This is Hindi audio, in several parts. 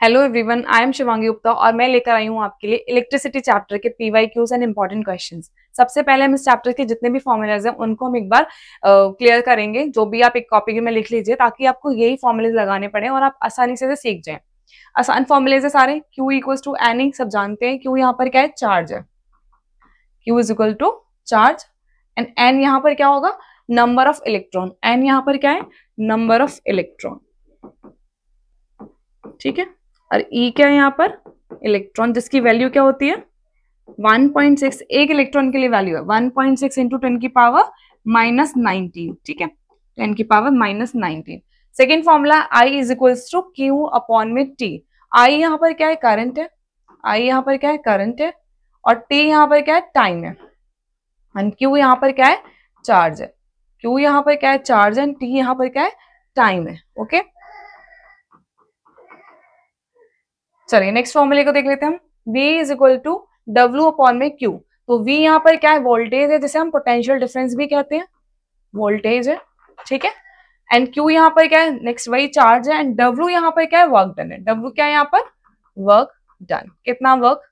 Hello everyone, I am Shivangi Gupta और मैं लेकर आई हूँ आपके लिए इलेक्ट्रिसिटी चैप्टर के पीवाईक्यूज एंड इंपॉर्टेंट क्वेश्चंस। सबसे पहले हम इस चैप्टर के जितने भी फॉर्मूलाज हैं उनको हम एक बार क्लियर करेंगे। जो भी आप एक कॉपी में लिख लीजिए ताकि आपको यही फॉर्मूलाज लगाने पड़े और आप आसानी से सीख जाएं। आसान फॉर्मूलेज है सारे। Q इक्वल्स टू एन, सब जानते हैं। Q यहाँ पर क्या है? चार्ज है। Q is equal to charge and N यहाँ पर क्या होगा? Number of electron. N यहाँ पर क्या है? Number of electron. ठीक है। और E क्या है यहाँ पर? इलेक्ट्रॉन, जिसकी वैल्यू क्या होती है? 1.6। एक इलेक्ट्रॉन के लिए वैल्यू है 1.6 इंटू 10 की पावर -19। ठीक है, 10 की power -19। Second formula I is equals to Q upon में T। I यहाँ पर क्या है? करंट है। I यहाँ पर क्या है? करंट है। और T यहाँ पर क्या है? टाइम है। एंड Q यहाँ पर क्या है? चार्ज है। Q यहाँ पर क्या है? चार्ज है। T यहाँ पर क्या है? टाइम है। ओके, चलिए नेक्स्ट फॉर्मूले को देख लेते हैं हम। V is equal to W upon में Q। तो V यहाँ पर क्या है? वोल्टेज है, जिसे हम पोटेंशियल डिफरेंस भी कहते हैं। वोल्टेज है, ठीक है। एंड Q यहाँ पर क्या है? नेक्स्ट वही चार्ज है। एंड W यहाँ पर क्या है? वर्क डन है। W क्या है यहाँ पर? Work done. कितना वर्क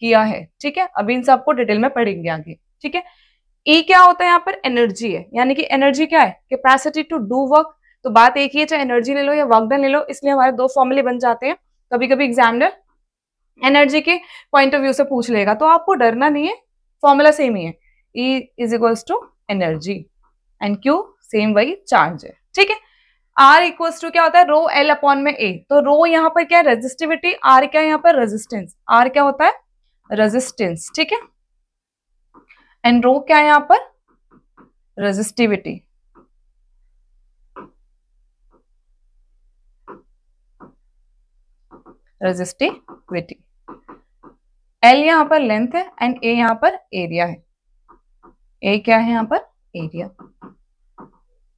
किया है, ठीक है। अभी इन सबको डिटेल में पढ़ेंगे आगे, ठीक है। E क्या होता है यहाँ पर? एनर्जी है, यानी कि एनर्जी क्या है? Capacity to do work. तो बात एक ही है, चाहे एनर्जी ले लो या वर्क डन ले लो, इसलिए हमारे दो फॉर्मूले बन जाते हैं। कभी कभी एग्जामिनर एनर्जी के पॉइंट ऑफ व्यू से पूछ लेगा, तो आपको डरना नहीं है, फॉर्मूला सेम ही है। E is equals to energy and Q same वही चार्ज है, ठीक है। R इक्वल्स टू क्या होता है? रो L अपॉन में A। तो रो यहाँ पर क्या है? रेजिस्टिविटी। R क्या है यहाँ पर? रेजिस्टेंस। R क्या होता है? रेजिस्टेंस, ठीक है। एंड रो क्या है यहाँ पर? रेजिस्टिविटी। रेजिस्टिविटी। L यहाँ पर लेंथ है एंड A यहाँ पर एरिया है। A क्या है यहाँ पर? एरिया,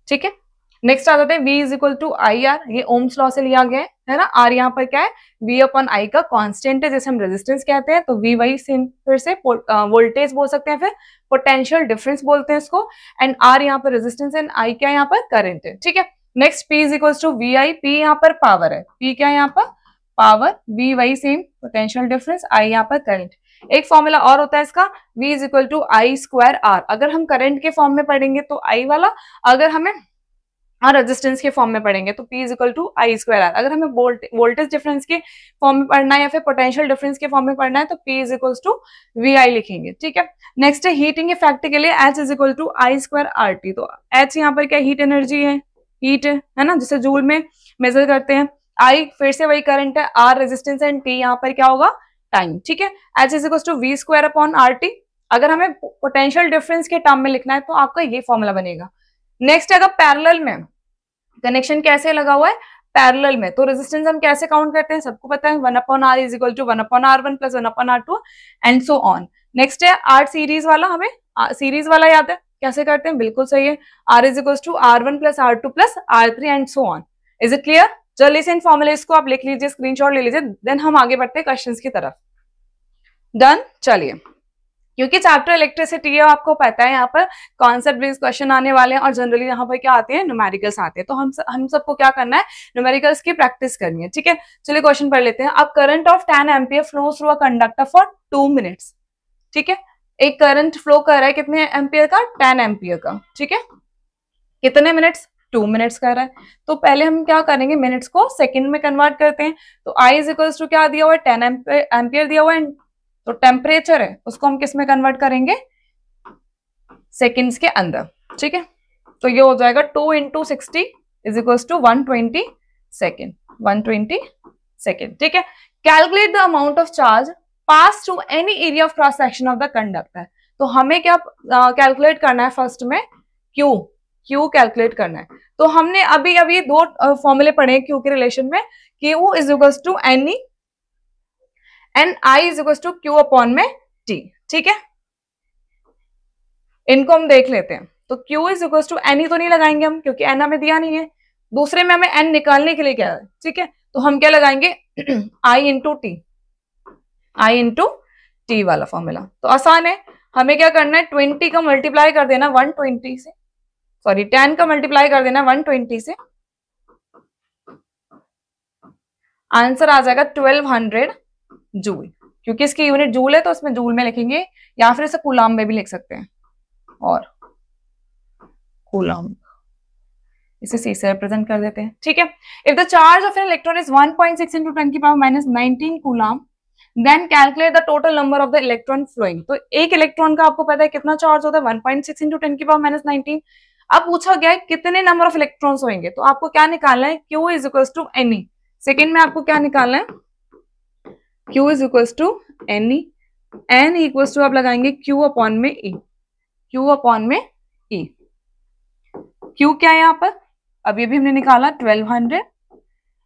ठीक है। नेक्स्ट आ जाता है V is equal to I R. ये ओम्स लॉ से लिया गया है ना। R यहाँ पर क्या है? V अपॉन I का कांस्टेंट है, जैसे हम रेजिस्टेंस कहते हैं। तो V वही सेम फिर से वोल्टेज बोल सकते हैं, फिर पोटेंशियल डिफरेंस बोलते हैं इसको। एंड R यहाँ पर रेजिस्टेंस एंड I क्या यहाँ पर? करंट है, ठीक है। Next P is equal to V I. P यहाँ पर पावर है। P क्या है यहाँ पर? पावर। V वही सेम पोटेंशियल डिफरेंस, I यहाँ पर करंट। एक फॉर्मूला और होता है इसका, V is equal to I square R। अगर हम करंट के फॉर्म में पढ़ेंगे तो I वाला, अगर हमें रेजिस्टेंस के फॉर्म में पढ़ेंगे तो P is equal to I square R। अगर हमें वोल्टेज डिफरेंस के फॉर्म में पढ़ना है या फिर पोटेंशियल डिफरेंस के फॉर्म में पढ़ना है तो P is equal to V I लिखेंगे, ठीक है। नेक्स्ट है हीटिंग इफेक्ट के लिए H is equal to I square R T. तो H यहाँ पर क्या? हीट एनर्जी है, हीट है ना, जिसे जूल में मेजर करते हैं। I फिर से वही करंट है, R रेजिस्टेंस एंड T यहाँ पर क्या होगा? टाइम, ठीक है। H is equal to V square upon R T. अगर हमें पोटेंशियल डिफरेंस के टर्म में लिखना है तो आपका ये फॉर्मूला बनेगा। नेक्स्ट अगर पैरेलल में कनेक्शन कैसे लगा हुआ है? पैरेलल में, तो रेजिस्टेंस हम कैसे काउंट करते हैं? सबको पता है, 1 upon R is equal to 1 upon R1 plus 1 upon R2 and so on. Next है आर सीरीज वाला। हमें सीरीज वाला याद है, कैसे करते हैं? बिल्कुल सही है, R is equal to R1 plus R2 plus R3 and so on. Is it clear? चलिए इस फॉर्मूले को आप लिख लीजिए, स्क्रीनशॉट ले लीजिए, देन हम आगे बढ़ते हैं क्वेश्चंस की तरफ। डन। चलिए, क्योंकि चैप्टर इलेक्ट्रिसिटी है, आपको पता है यहाँ पर कॉन्सेप्ट बेस्ड क्वेश्चन आने वाले हैं और जनरली यहाँ पर क्या आते हैं? न्यूमेरिकल्स आते हैं। तो हम सबको क्या करना है? न्यूमेरिकल्स की प्रैक्टिस करनी है, ठीक है। चलिए क्वेश्चन पढ़ लेते हैं। अब current of 10 ampere flow through a conductor for 2 minutes, ठीक है। एक करंट फ्लो कर रहा है कितने एम्पियर का? 10 एम्पियर का, ठीक है। कितने मिनट्स? 2 मिनट्स कर रहा है। तो पहले हम क्या करेंगे? मिनट्स को सेकेंड में कन्वर्ट करते हैं। तो I इज इक्वल टू क्या दिया हुआ है? 10 एम्पियर दिया हुआ है। तो टेम्परेचर है, उसको हम किस में कन्वर्ट करेंगे? सेकेंड्स के अंदर, ठीक है। तो ये हो जाएगा 2 into 60 is equal to 120 second. 120 second, ठीक है। Calculate the amount of charge pass through any area of cross section of the conductor. तो हमें क्या कैलकुलेट करना है? फर्स्ट में Q कैलकुलेट करना है। तो हमने अभी अभी दो फॉर्मूले पढ़े Q के रिलेशन में। Q is equal to any and I is equal to Q upon में T, ठीक है। इनको हम देख लेते हैं। तो Q is equal to N ही तो नहीं लगाएंगे हम, क्योंकि N हमें दिया नहीं है। दूसरे में हमें N निकालने के लिए क्या है, ठीक है। तो हम क्या लगाएंगे? I into T, I into T वाला फॉर्मूला। तो आसान है, हमें क्या करना है? 20 का मल्टीप्लाई कर देना 120 से, सॉरी 10 का मल्टीप्लाई कर देना 120 से। आंसर आ जाएगा 1200 जूल, क्योंकि इसकी यूनिट जूल है तो इसमें जूल में लिखेंगे, या फिर इसे कूलाम में भी लिख सकते हैं, और कूलाम इसे सी से रिप्रेजेंट कर देते हैं, ठीक है। If the charge of an electron is 1.6 into 10 की power minus 19 coulomb, then calculate the total number of the electron flowing. तो एक इलेक्ट्रॉन का आपको पता है कितना चार्ज होता है, 1.6 into 10 की पावर माइनस 19। अब पूछा गया है कितने नंबर ऑफ इलेक्ट्रॉन्स होंगे, तो आपको क्या निकालना है, Q is equal to NE। Second में आपको क्या निकालना है, Q is equal to NE, N equal to आप लगाएंगे Q अपॉन में E, Q अपॉन में E। Q क्या है यहाँ पर, अब ये भी हमने निकाला 1200,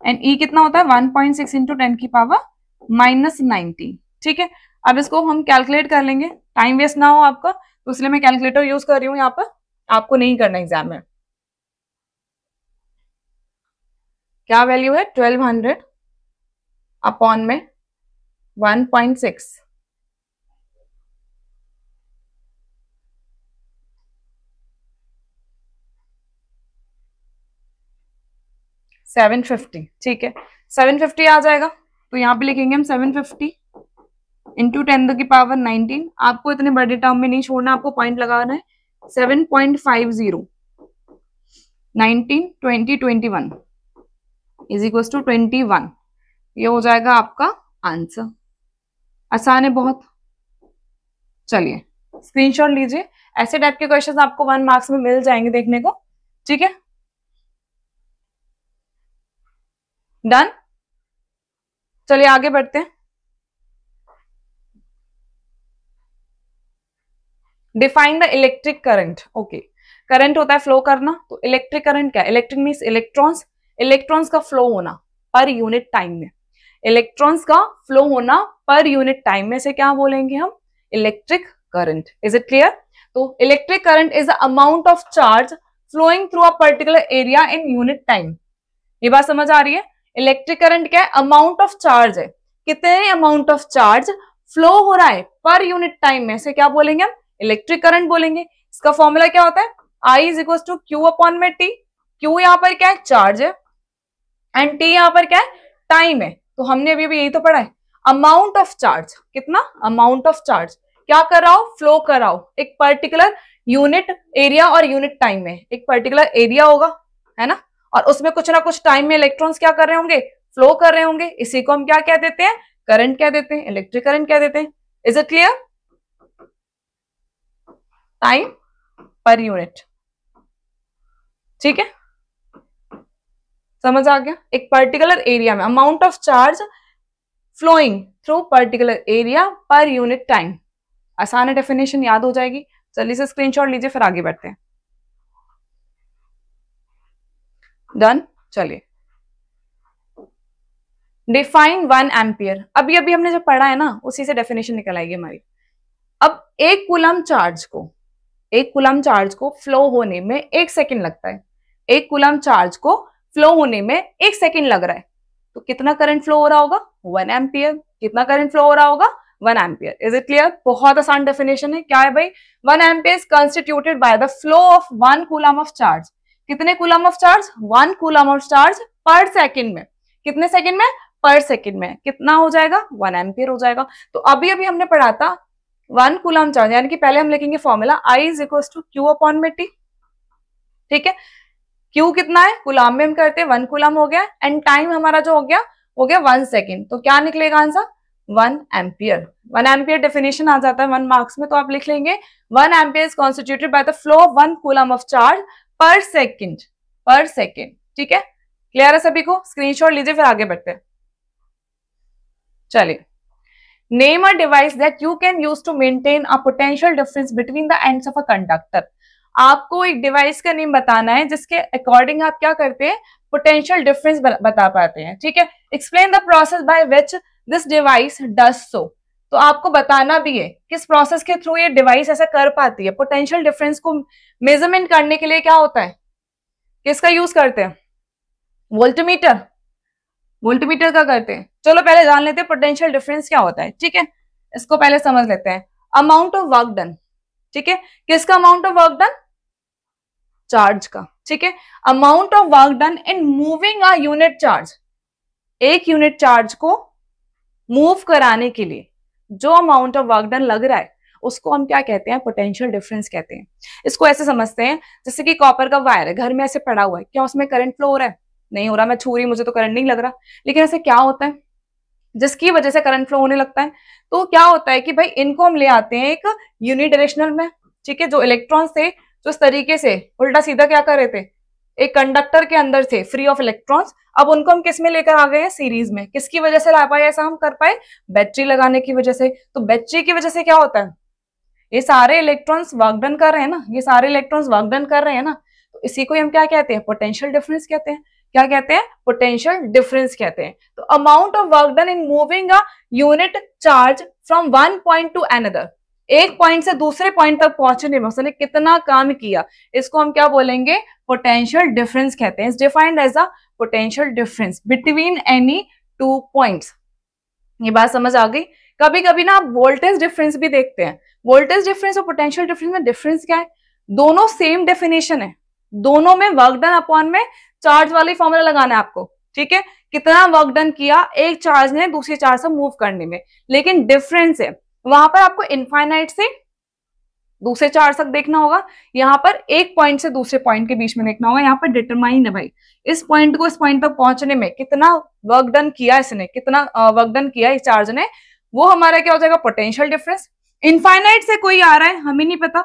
एंड E कितना होता है 1.6 into 10 की पावर माइनस 19, ठीक है। अब इसको हम कैलकुलेट कर लेंगे, टाइम वेस्ट ना हो आपका, तो इसलिए मैं कैलकुलेटर यूज कर रही हूँ यहाँ पर, आपको नहीं करना एग्जाम में। क्या वैल्यू है 1200 अपॉन में 1.6, 750, ठीक है 750 आ जाएगा, तो यहाँ पे लिखेंगे हम 750 इंटू 10 की पावर 19। आपको इतने बड़े टर्म में नहीं छोड़ना, आपको पॉइंट लगाना है, 7.50 19 20 21 इज इक्वल टू 21, ये हो जाएगा आपका आंसर। आसान है बहुत, चलिए स्क्रीनशॉट लीजिए, ऐसे टाइप के क्वेश्चन आपको 1 मार्क्स में मिल जाएंगे देखने को, ठीक है। डन, चलिए आगे बढ़ते हैं। Define the electric current, okay, current होता है फ्लो करना, तो इलेक्ट्रिक करंट क्या है, इलेक्ट्रिक मींस इलेक्ट्रॉन्स, इलेक्ट्रॉन्स का फ्लो होना पर यूनिट टाइम में, इलेक्ट्रॉन्स का फ्लो होना पर यूनिट टाइम में से क्या बोलेंगे हम, electric current. Is it clear? तो electric current is the amount of charge flowing through a particular area in unit time. ये बात समझ आ रही है? इलेक्ट्रिक करंट क्या है, अमाउंट ऑफ चार्ज है, कितने अमाउंट ऑफ चार्ज फ्लो हो रहा है पर यूनिट टाइम में से क्या बोलेंगे हम, इलेक्ट्रिक करंट बोलेंगे। इसका फॉर्मूला क्या होता है, I is equal to Q upon में टी। क्यू यहाँ पर क्या है, चार्ज है, एंड टी यहाँ पर क्या है, टाइम है। तो हमने अभी यही तो पढ़ा है, अमाउंट ऑफ चार्ज, कितना अमाउंट ऑफ चार्ज क्या कर रहा हो, फ्लो कर रहा हो एक पर्टिकुलर यूनिट एरिया और यूनिट टाइम में। एक पर्टिकुलर एरिया होगा, है ना, और उसमें कुछ ना कुछ टाइम में इलेक्ट्रॉन्स क्या कर रहे होंगे, फ्लो कर रहे होंगे। इसी को हम क्या कह देते हैं, करंट कह देते हैं, इलेक्ट्रिक करंट कह देते हैं। Is it clear? Time per unit, ठीक है, समझ आ गया। एक पर्टिकुलर एरिया में amount of charge flowing through particular area per unit time. आसान है, डेफिनेशन याद हो जाएगी। चलिए से स्क्रीनशॉट लीजिए, फिर आगे बढ़ते हैं। डन, चलिए डिफाइन 1 एम्पियर। अभी अभी हमने जो पढ़ा है ना, उसी से डेफिनेशन निकल आएगी हमारी। अब एक कूलम चार्ज को फ्लो होने में 1 सेकेंड लगता है, एक कूलम चार्ज को फ्लो होने में 1 सेकेंड लग रहा है, तो कितना करंट फ्लो हो रहा होगा, 1 एम्पियर। कितना करंट फ्लो हो रहा होगा, 1 एम्पियर। Is it clear? बहुत आसान डेफिनेशन है। क्या है भाई, 1 ampere is constituted by the flow of 1 coulomb of charge. कितने coulomb of charge, 1 coulomb of charge per second में। कितने सेकेंड में, पर सेकेंड में। कितना हो जाएगा, 1 एम्पियर हो जाएगा। तो अभी अभी हमने पढ़ा था 1 कूलम चार्ज, यानी कि पहले हम लिखेंगे formula I is equal to Q upon में टी, ठीक है। क्यू कितना है, कूलम में हम करते हैं 1 कूलम हो गया, एंड टाइम हमारा जो हो गया 1 सेकेंड। तो क्या निकलेगा आंसर, 1 एम्पियर। 1 एम्पियर डेफिनेशन आ जाता है 1 मार्क्स में, तो आप लिख लेंगे 1 ampere is constituted by the flow of 1 coulomb of charge per second, पर सेकेंड, ठीक है। क्लियर है सभी को? स्क्रीनशॉट लीजिए, फिर आगे बढ़ते हैं। चलिए, name a device that you can use to maintain a potential difference between the ends of a conductor. आपको एक डिवाइस का नेम बताना है जिसके अकॉर्डिंग आप क्या करते हैं, पोटेंशियल डिफरेंस बता पाते हैं, ठीक है। Explain the process by which this device does so. तो आपको बताना भी है किस प्रोसेस के थ्रू ये डिवाइस ऐसा कर पाती है। पोटेंशियल डिफरेंस को मेजरमेंट करने के लिए क्या होता है, किसका यूज करते हैं, वोल्टमीटर। वोल्टमीटर का करते हैं। चलो पहले जान लेते हैं पोटेंशियल डिफरेंस क्या होता है, ठीक है। इसको पहले समझ लेते हैं। अमाउंट ऑफ वर्क डन, ठीक है, किसका amount of work done, charge का, ठीक है। Amount of work done in moving a unit charge, एक यूनिट चार्ज को मूव कराने के लिए जो अमाउंट ऑफ वर्क डन लग रहा है उसको हम क्या कहते हैं, पोटेंशियल डिफरेंस कहते हैं। इसको ऐसे समझते हैं जैसे कि कॉपर का वायर है, घर में ऐसे पड़ा हुआ है, क्या उसमें करंट फ्लो हो रहा है? नहीं हो रहा, मैं छू रही, मुझे तो करंट नहीं लग रहा। लेकिन ऐसे क्या होता है जिसकी वजह से करंट फ्लो होने लगता है? तो क्या होता है कि भाई इनको हम ले आते हैं एक यूनिडायरेक्शनल में, ठीक है। जो इलेक्ट्रॉन्स थे जो इस तरीके से उल्टा सीधा क्या कर रहे थे, एक कंडक्टर के अंदर थे फ्री ऑफ इलेक्ट्रॉन्स, अब उनको हम किस में लेकर आ गए हैं, सीरीज में। किसकी वजह से ला पाए ऐसा हम कर पाए? बैटरी लगाने की वजह से। तो बैटरी की वजह से क्या होता है, ये सारे इलेक्ट्रॉन्स वर्क डन कर रहे हैं ना, ये सारे इलेक्ट्रॉन्स वर्क डन कर रहे हैं ना, तो इसी को हम क्या कहते हैं, पोटेंशियल डिफरेंस कहते हैं। क्या कहते हैं? पोटेंशियल डिफरेंस कहते हैं। तो amount of work done in moving a unit charge from one point two another, एक पॉइंट से दूसरे पॉइंट तक पहुंचने में उसने कितना काम किया, इसको हम क्या बोलेंगे, पोटेंशियल डिफरेंस कहते हैं। Is defined as a potential difference between any two points. ये बात समझ आ गई? कभी कभी ना आप वोल्टेज डिफरेंस भी देखते हैं। वोल्टेज डिफरेंस और पोटेंशियल डिफरेंस में डिफरेंस क्या है? दोनों सेम डेफिनेशन है, दोनों में वर्क डन अपॉन में चार्ज वाली फॉर्मूला लगाना है आपको, ठीक है। कितना वर्क डन किया एक चार्ज ने दूसरे चार्ज से मूव करने में, लेकिन डिफरेंस है वहां पर आपको इनफाइनाइट से दूसरे चार्ज तक देखना होगा, यहाँ पर एक पॉइंट से दूसरे पॉइंट के बीच में देखना होगा। यहाँ पर डिटरमाइन है भाई, इस पॉइंट को इस पॉइंट तक पहुंचने में कितना वर्क डन किया इसने, कितना वर्क डन किया इस चार्ज ने, वो हमारा क्या हो जाएगा, पोटेंशियल डिफरेंस। इनफाइनाइट से कोई आ रहा है हमें नहीं पता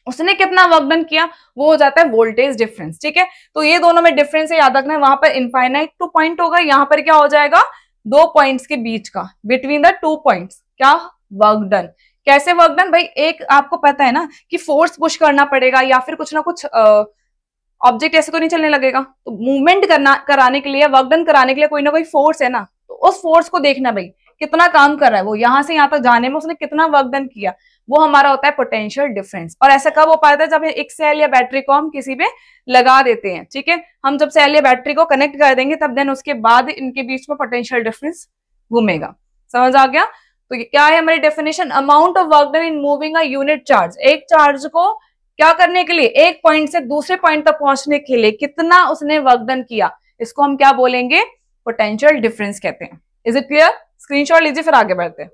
उसने कितना वर्क डन किया, वो हो जाता है वोल्टेज डिफरेंस, ठीक है। तो ये दोनों में डिफरेंस है, याद रखना है। वहां पर इनफाइनाइट टू पॉइंट होगा, यहाँ पर क्या हो जाएगा, दो पॉइंट्स के बीच का, बिटवीन द टू पॉइंट्स, क्या वर्क डन। कैसे वर्क डन भाई, एक आपको पता है ना कि फोर्स पुश करना पड़ेगा या फिर कुछ ना कुछ ऑब्जेक्ट ऐसे तो नहीं चलने लगेगा, तो मूवमेंट करना कराने के लिए, वर्क डन कराने के लिए कोई ना कोई फोर्स है ना, तो उस फोर्स को देखना भाई कितना काम कर रहा है वो, यहां से यहां तक जाने में उसने कितना वर्क डन किया, वो हमारा होता है पोटेंशियल डिफरेंस। और ऐसा कब हो पाता है, जब एक सेल या बैटरी को हम किसी पे लगा देते हैं, ठीक है। हम जब सेल या बैटरी को कनेक्ट कर देंगे तब देन उसके बाद इनके बीच में पोटेंशियल डिफरेंस घूमेगा। समझ आ गया? तो ये क्या है हमारी definition, amount of work done in moving a unit charge, एक चार्ज को क्या करने के लिए, एक पॉइंट से दूसरे पॉइंट तक पहुंचने के लिए कितना उसने वर्क डन किया, इसको हम क्या बोलेंगे, पोटेंशियल डिफरेंस कहते हैं। Is it clear? स्क्रीनशॉट लीजिए फिर आगे बढ़ते हैं।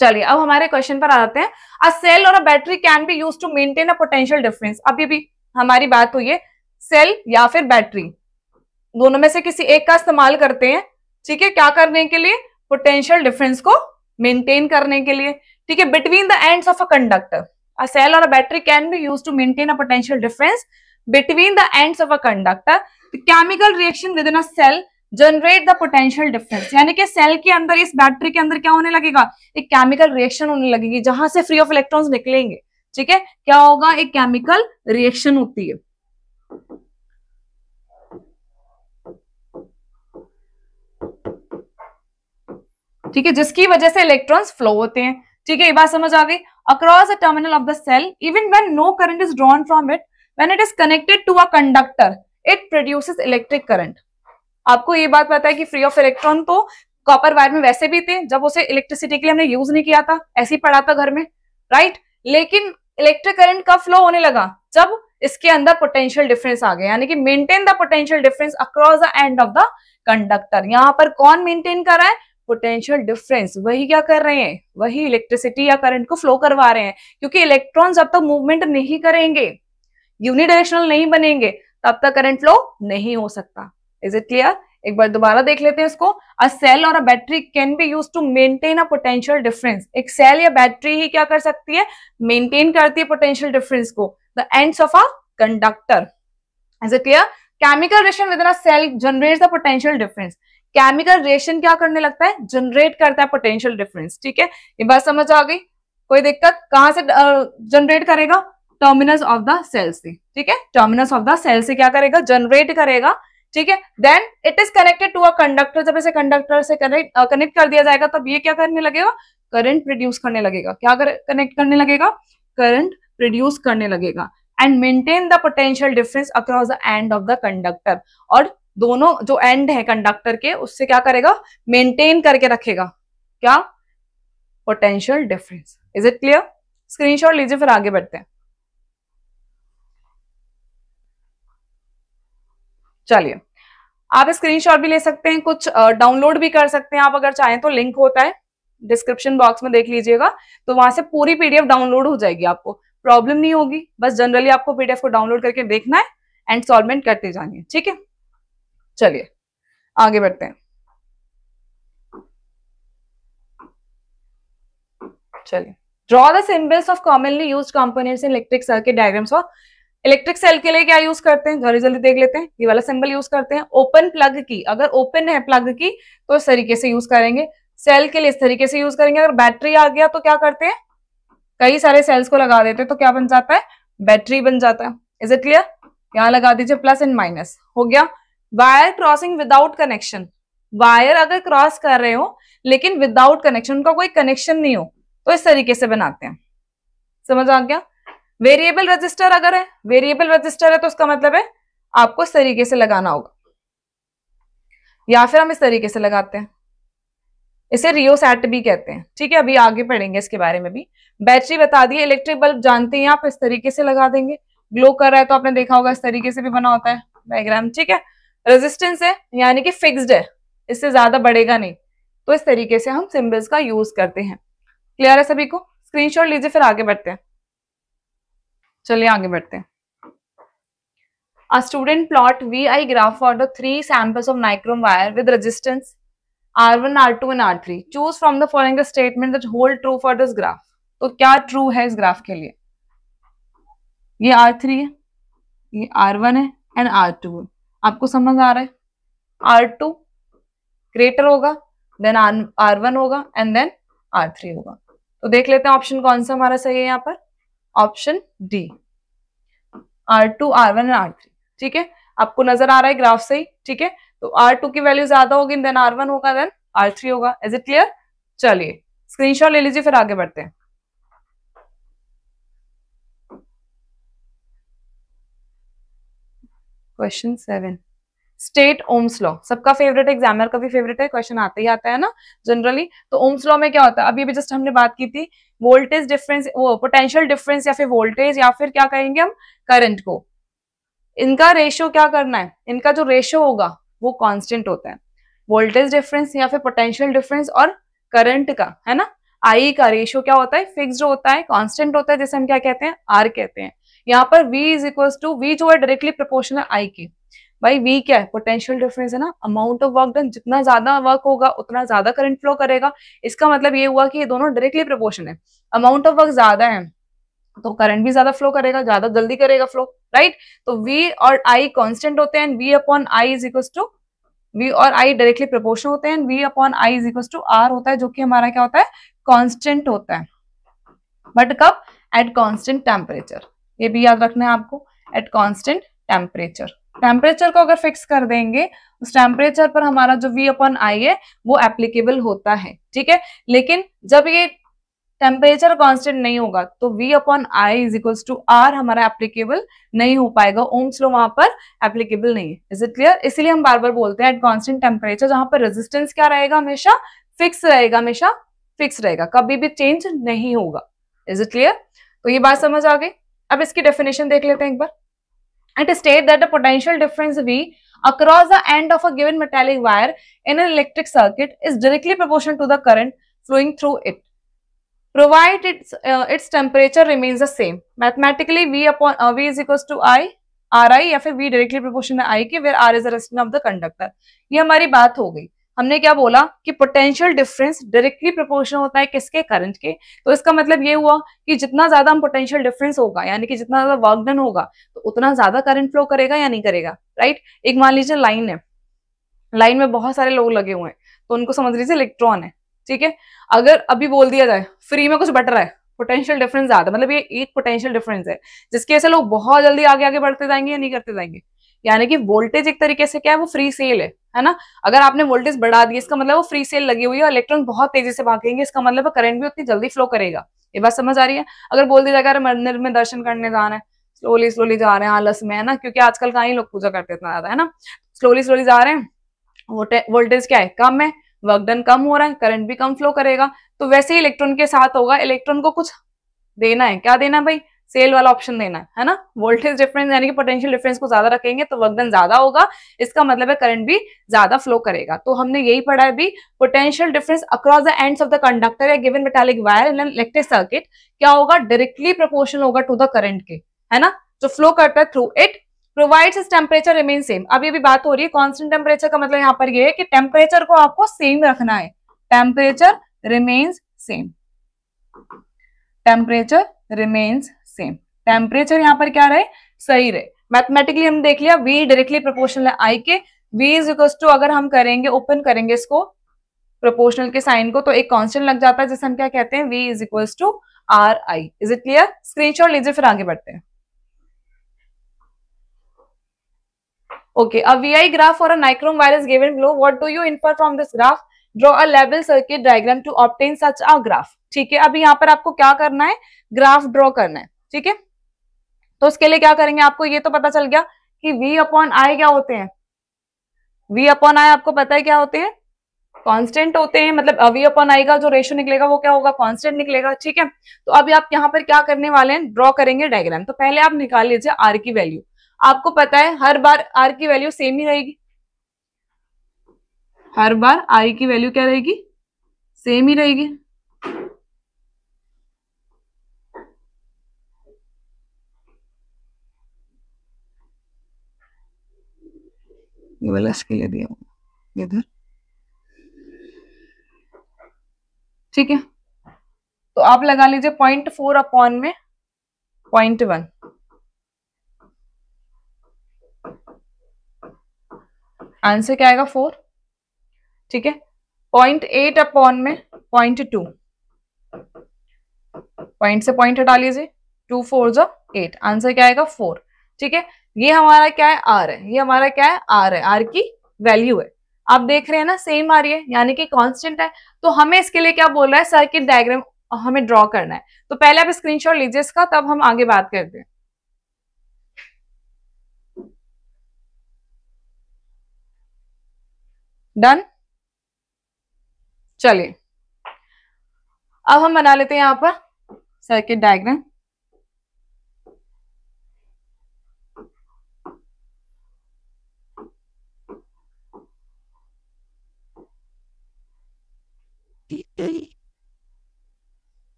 चलिए अब हमारे क्वेश्चन पर आ जाते हैं। अ सेल और a battery can be used to maintain a potential difference. अभी भी हमारी बात हुई है सेल या फिर बैटरी, दोनों में से किसी एक का इस्तेमाल करते हैं, ठीक है, क्या करने के लिए, पोटेंशियल डिफरेंस को मेंटेन करने के लिए, ठीक है, between the ends of a conductor. A cell or a battery can be used to maintain a potential difference between the ends of a conductor. The chemical reaction within a cell generate the potential difference. यानी कि सेल के अंदर, इस बैटरी के अंदर क्या होने लगेगा, एक केमिकल रिएक्शन होने लगेगी जहां से फ्री ऑफ इलेक्ट्रॉन्स निकलेंगे, ठीक है। क्या होगा, एक केमिकल रिएक्शन होती है, ठीक है, जिसकी वजह से इलेक्ट्रॉन्स फ्लो होते हैं, ठीक है। ये बात समझ आ गई। Across the terminal of the cell even when no current is drawn from it, when it is connected to a conductor it produces electric current. आपको ये बात पता है कि फ्री ऑफ इलेक्ट्रॉन तो कॉपर वायर में वैसे भी थे, जब उसे इलेक्ट्रिसिटी के लिए हमने यूज नहीं किया था, ऐसे ही पड़ा था घर में, राइट। लेकिन इलेक्ट्रिक करंट कब फ्लो होने लगा, जब इसके अंदर पोटेंशियल डिफरेंस आ गया, यानी कि maintain the potential difference across the end of the conductor. यहां पर कौन मेंटेन कर रहा है, पोटेंशियल डिफरेंस, वही क्या कर रहे हैं, वही इलेक्ट्रिसिटी या करंट को फ्लो करवा रहे हैं, क्योंकि इलेक्ट्रॉन जब तक मूवमेंट नहीं करेंगे, यूनिडायरेक्शनल नहीं बनेंगे, तब तक करंट फ्लो नहीं हो सकता। Is it clear? एक बार दोबारा देख लेते हैं इसको। अ सेल और a battery can be used to maintain a potential difference. एक सेल या बैटरी ही क्या कर सकती है, मेंटेन करती है पोटेंशियल डिफरेंस को, the ends of a conductor. Is it clear? Chemical reaction with in a cell generates the potential difference. Chemical reaction क्या करने लगता है, जनरेट करता है पोटेंशियल डिफरेंस, ठीक है। ये बात समझ आ गई? कोई दिक्कत? कहां से जनरेट करेगा, टर्मिनस ऑफ द सेल से, ठीक है, टर्मिनस ऑफ द सेल से क्या करेगा, जनरेट करेगा, ठीक है। Then it is connected to a conductor, जब इसे कंडक्टर से कनेक्ट कर दिया जाएगा तब ये क्या करने लगेगा, करंट प्रोड्यूस करने लगेगा। क्या कनेक्ट करने लगेगा, करंट प्रोड्यूस करने लगेगा। And maintain the potential difference across the end of the conductor, और दोनों जो एंड है कंडक्टर के उससे क्या करेगा, मेंटेन करके रखेगा, क्या, potential difference. Is it clear? Screenshot लीजिए फिर आगे बढ़ते हैं। चलिए आप स्क्रीनशॉट भी ले सकते हैं, कुछ डाउनलोड भी कर सकते हैं आप अगर चाहें तो, लिंक होता है डिस्क्रिप्शन बॉक्स में, देख लीजिएगा, तो वहां से पूरी पीडीएफ डाउनलोड हो जाएगी, आपको प्रॉब्लम नहीं होगी, बस जनरली आपको पीडीएफ को डाउनलोड करके देखना है एंड सॉल्वमेंट करते जानी है, ठीक है। चलिए आगे बढ़ते हैं। चलिए, draw the symbols of commonly used components in electric circuit diagrams for. Electric cell के लिए क्या यूज करते हैं, जल्दी जल्दी देख लेते हैं, ये वाला सिंबल यूज करते हैं। ओपन प्लग की, अगर ओपन है प्लग की तो इस तरीके से यूज करेंगे, सेल के लिए इस तरीके से यूज करेंगे। अगर बैटरी आ गया तो क्या करते हैं, कई सारे सेल्स को लगा देते हैं तो क्या बन जाता है, बैटरी बन जाता है। इज इट क्लियर, यहां लगा दीजिए प्लस एंड माइनस, हो गया। Wire crossing without connection, wire अगर क्रॉस कर रहे हो लेकिन विदाउट कनेक्शन, उनका कोई कनेक्शन नहीं हो, तो इस तरीके से बनाते हैं, समझ आ गया। वेरिएबल रजिस्टर अगर है, वेरिएबल रजिस्टर है तो उसका मतलब है आपको इस तरीके से लगाना होगा, या फिर हम इस तरीके से लगाते हैं, इसे रियोसेट भी कहते हैं, ठीक है। अभी आगे पढ़ेंगे इसके बारे में भी। बैटरी बता दी, इलेक्ट्रिक बल्ब जानते हैं आप, इस तरीके से लगा देंगे। ग्लो कर रहा है तो आपने देखा होगा इस तरीके से भी बना होता है डायग्राम, ठीक है। रेजिस्टेंस है यानी कि फिक्स्ड है, इससे ज्यादा बढ़ेगा नहीं, तो इस तरीके से हम सिंबल्स का यूज करते हैं। क्लियर है सभी को, स्क्रीनशॉट लीजिए, फिर आगे बढ़ते हैं। चलिए आगे बढ़ते हैं। A student plot VI graph for the 3 samples of nichrome wire with resistance R1, R2 and R3. Choose from the following the statement that hold true for this graph. तो क्या true है इस ग्राफ के लिए, ये R3 है, ये R1 है एंड R2 है, आपको समझ आ रहा है। R2 ग्रेटर होगा देन R1 होगा एंड देन R3 होगा। तो देख लेते हैं ऑप्शन कौन सा हमारा सही है यहाँ पर, option D, R2, R1 and R3, ठीक है। आपको नजर आ रहा है ग्राफ से ही, ठीक है। तो R2 की वैल्यू ज्यादा होगी देन R1 होगा देन R3 होगा। इज इट क्लियर, चलिए स्क्रीनशॉट ले लीजिए, फिर आगे बढ़ते हैं। क्वेश्चन 7, स्टेट ओम्स लॉ, सबका फेवरेट, एग्जामिनर का भी फेवरेट है, क्वेश्चन आते ही आता है ना जनरली। तो ओम्स लॉ में क्या होता है, अभी भी जस्ट हमने बात की थी, वोल्टेज डिफरेंस, वो पोटेंशियल डिफरेंस या फिर वोल्टेज या फिर क्या कहेंगे हम, करंट को, इनका रेशियो क्या करना है, इनका जो रेशियो होगा वो कांस्टेंट होता है। वोल्टेज डिफरेंस या फिर पोटेंशियल डिफरेंस और करंट का, है ना, आई का रेशियो क्या होता है, फिक्स्ड होता है, कांस्टेंट होता है, जैसे हम क्या कहते हैं, आर कहते हैं। यहाँ पर V is equal to, V जो है डायरेक्टली प्रोपोर्शनल आई के, भाई V क्या है, पोटेंशियल डिफरेंस है ना, अमाउंट ऑफ वर्क डन, जितना ज्यादा वर्क होगा उतना ज्यादा करंट फ्लो करेगा। इसका मतलब ये हुआ कि ये दोनों डायरेक्टली प्रोपोर्शनल है, अमाउंट ऑफ वर्क ज्यादा है तो करंट भी ज्यादा फ्लो करेगा, ज्यादा जल्दी करेगा फ्लो, राइट। तो V और I कांस्टेंट होते हैं, V upon I is equal to, V और I डायरेक्टली प्रोपोर्शनल होते हैं, V upon I is equal to R होता है, जो कि हमारा क्या होता है, कांस्टेंट होता है, बट कब, एट कांस्टेंट टेम्परेचर, ये भी याद रखना है आपको, एट कांस्टेंट टेम्परेचर। टेम्परेचर को अगर फिक्स कर देंगे उस टेम्परेचर पर हमारा जो V अपॉन I है वो एप्लीकेबल होता है, ठीक है। लेकिन जब ये टेम्परेचर कांस्टेंट नहीं होगा तो V upon I is equal to R हमारा एप्लीकेबल नहीं हो पाएगा, ओम्स लॉ वहां पर एप्लीकेबल नहीं है। इज इट क्लियर, इसलिए हम बार बार बोलते हैं एट कांस्टेंट टेम्परेचर, जहां पर रेजिस्टेंस क्या रहेगा, हमेशा फिक्स रहेगा, हमेशा फिक्स रहेगा, कभी भी चेंज नहीं होगा। इज इट क्लियर, तो ये बात समझ आ गई। अब इसकी डेफिनेशन देख लेते हैं एक बार। It states that the potential difference V across the end of a given metallic wire in an electric circuit is directly proportional to the current flowing through it, provided its temperature remains the same. Mathematically, V is equals to I, Ri या फिर V directly proportional I के, where R is the resistance of the conductor। ये हमारी बात हो गई। हमने क्या बोला कि पोटेंशियल डिफरेंस डायरेक्टली प्रोपोर्शनल होता है किसके, करंट के। तो इसका मतलब ये हुआ कि जितना ज्यादा हम पोटेंशियल डिफरेंस होगा, यानी कि जितना ज्यादा वर्क डन होगा तो उतना ज्यादा करंट फ्लो करेगा या नहीं करेगा, राइट। एक मान लीजिए लाइन है, लाइन में बहुत सारे लोग लगे हुए हैं तो उनको समझ लीजिए इलेक्ट्रॉन है, ठीक है। अगर अभी बोल दिया जाए फ्री में कुछ बट रहा है, पोटेंशियल डिफरेंस ज्यादा, मतलब ये एक पोटेंशियल डिफरेंस है जिसकी वजह से लोग बहुत जल्दी आगे आगे बढ़ते जाएंगे या नहीं करते जाएंगे, यानी कि वोल्टेज एक तरीके से क्या है, वो फ्री सेल है ना। अगर आपने वोल्टेज बढ़ा दी इसका मतलब वो फ्री सेल लगी हुई है, इलेक्ट्रॉन बहुत तेजी से भागेंगे, इसका मतलब करंट भी उतनी जल्दी फ्लो करेगा। ये बात समझ आ रही है। अगर बोल दिया जाएगा मंदिर में दर्शन करने जाना है, स्लोली स्लोली जा रहे हैं आलस में, है ना, क्योंकि आजकल कहाँ ही लोग पूजा करते इतना ज्यादा, है ना, स्लोली स्लोली जा रहे हैं, वोल्टेज क्या है, कम है, वर्क डन कम हो रहा है, करंट भी कम फ्लो करेगा। तो वैसे ही इलेक्ट्रॉन के साथ होगा, इलेक्ट्रॉन को कुछ देना है, क्या देना है भाई, सेल वाला ऑप्शन देना है ना। वोल्टेज डिफरेंस यानी कि पोटेंशियल डिफरेंस को ज्यादा रखेंगे तो वर्क डन ज्यादा होगा, इसका मतलब है करंट भी ज्यादा फ्लो करेगा। तो हमने यही पढ़ा है भी, potential difference across the ends of the conductor या given metallic wire in an electric circuit क्या होगा, डायरेक्टली प्रोपोर्शनल होगा टू द करंट के, है ना, जो फ्लो करता है through it, provides its temperature remain same. अभी अभी बात हो रही है कांस्टेंट टेम्परेचर का मतलब यहाँ पर ये है कि टेम्परेचर को आपको सेम रखना है, temperature remains same, temperature remains same, temperature यहाँ पर क्या रहे, सही रहे। मैथमेटिकली हम देख लिया V डायरेक्टली प्रोपोर्शनल है I के, V इज इक्वल टू, अगर हम करेंगे ओपन करेंगे इसको प्रोपोर्शनल के साइन को तो एक कांस्टेंट लग जाता है जिसे हम क्या कहते हैं, V is equal to RI। Is it clear? Screenshot लीजिए फिर आगे बढ़ते हैं। Okay, a VI graph or a nichrome wire is given below. What do you infer from this graph? Draw a level circuit diagram to obtain such a graph. ठीक है, अभी यहाँ पर आपको क्या करना है, ग्राफ ड्रॉ करना है, ठीक है। तो उसके लिए क्या करेंगे, आपको ये तो पता चल गया कि V अपॉन I क्या होते हैं, V अपॉन I आपको पता है क्या होते हैं, कांस्टेंट होते हैं, मतलब V अपॉन I का जो रेशियो निकलेगा वो क्या होगा, कांस्टेंट निकलेगा, ठीक है। तो अभी आप यहाँ पर क्या करने वाले हैं, ड्रॉ करेंगे डायग्राम। तो पहले आप निकाल लीजिए R की वैल्यू। आपको पता है हर बार R की वैल्यू सेम ही रहेगी, हर बार I की वैल्यू क्या रहेगी, सेम ही रहेगी। ये वाला इसके लिए दिया इधर, ठीक है। तो आप लगा लीजिए 0.4 अपॉन में 0.1, आंसर क्या आएगा 4, ठीक है। 0.8 अपॉन में 0.2, पॉइंट से पॉइंट हटा लीजिए, 2 4 जो 8, आंसर क्या आएगा 4, ठीक है। ये हमारा क्या है, R है, ये हमारा क्या है, R है, R की वैल्यू है। आप देख रहे हैं ना सेम आ रही है यानी कि कांस्टेंट है। तो हमें इसके लिए क्या बोल रहा है, सर्किट डायग्राम हमें ड्रॉ करना है। तो पहले आप स्क्रीनशॉट लीजिए इसका, तब हम आगे बात करते हैं। डन, चलिए अब हम बना लेते हैं यहां पर सर्किट डायग्राम।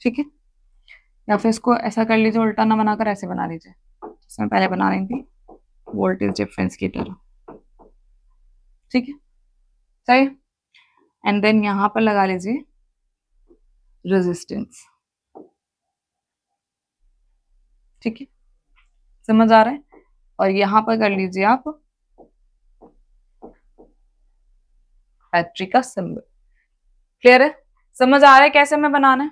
ठीक है, या फिर इसको ऐसा कर लीजिए, उल्टा ना बनाकर ऐसे बना लीजिए जिसमें पहले बना रही थी, वोल्टेज डिफरेंस की तरह, ठीक है, सही। एंड देन यहां पर लगा लीजिए रेजिस्टेंस, ठीक है, समझ आ रहा है। और यहां पर कर लीजिए आप बैटरी का सिंबल, क्लियर है, समझ आ रहा है कैसे हमें बनाना है,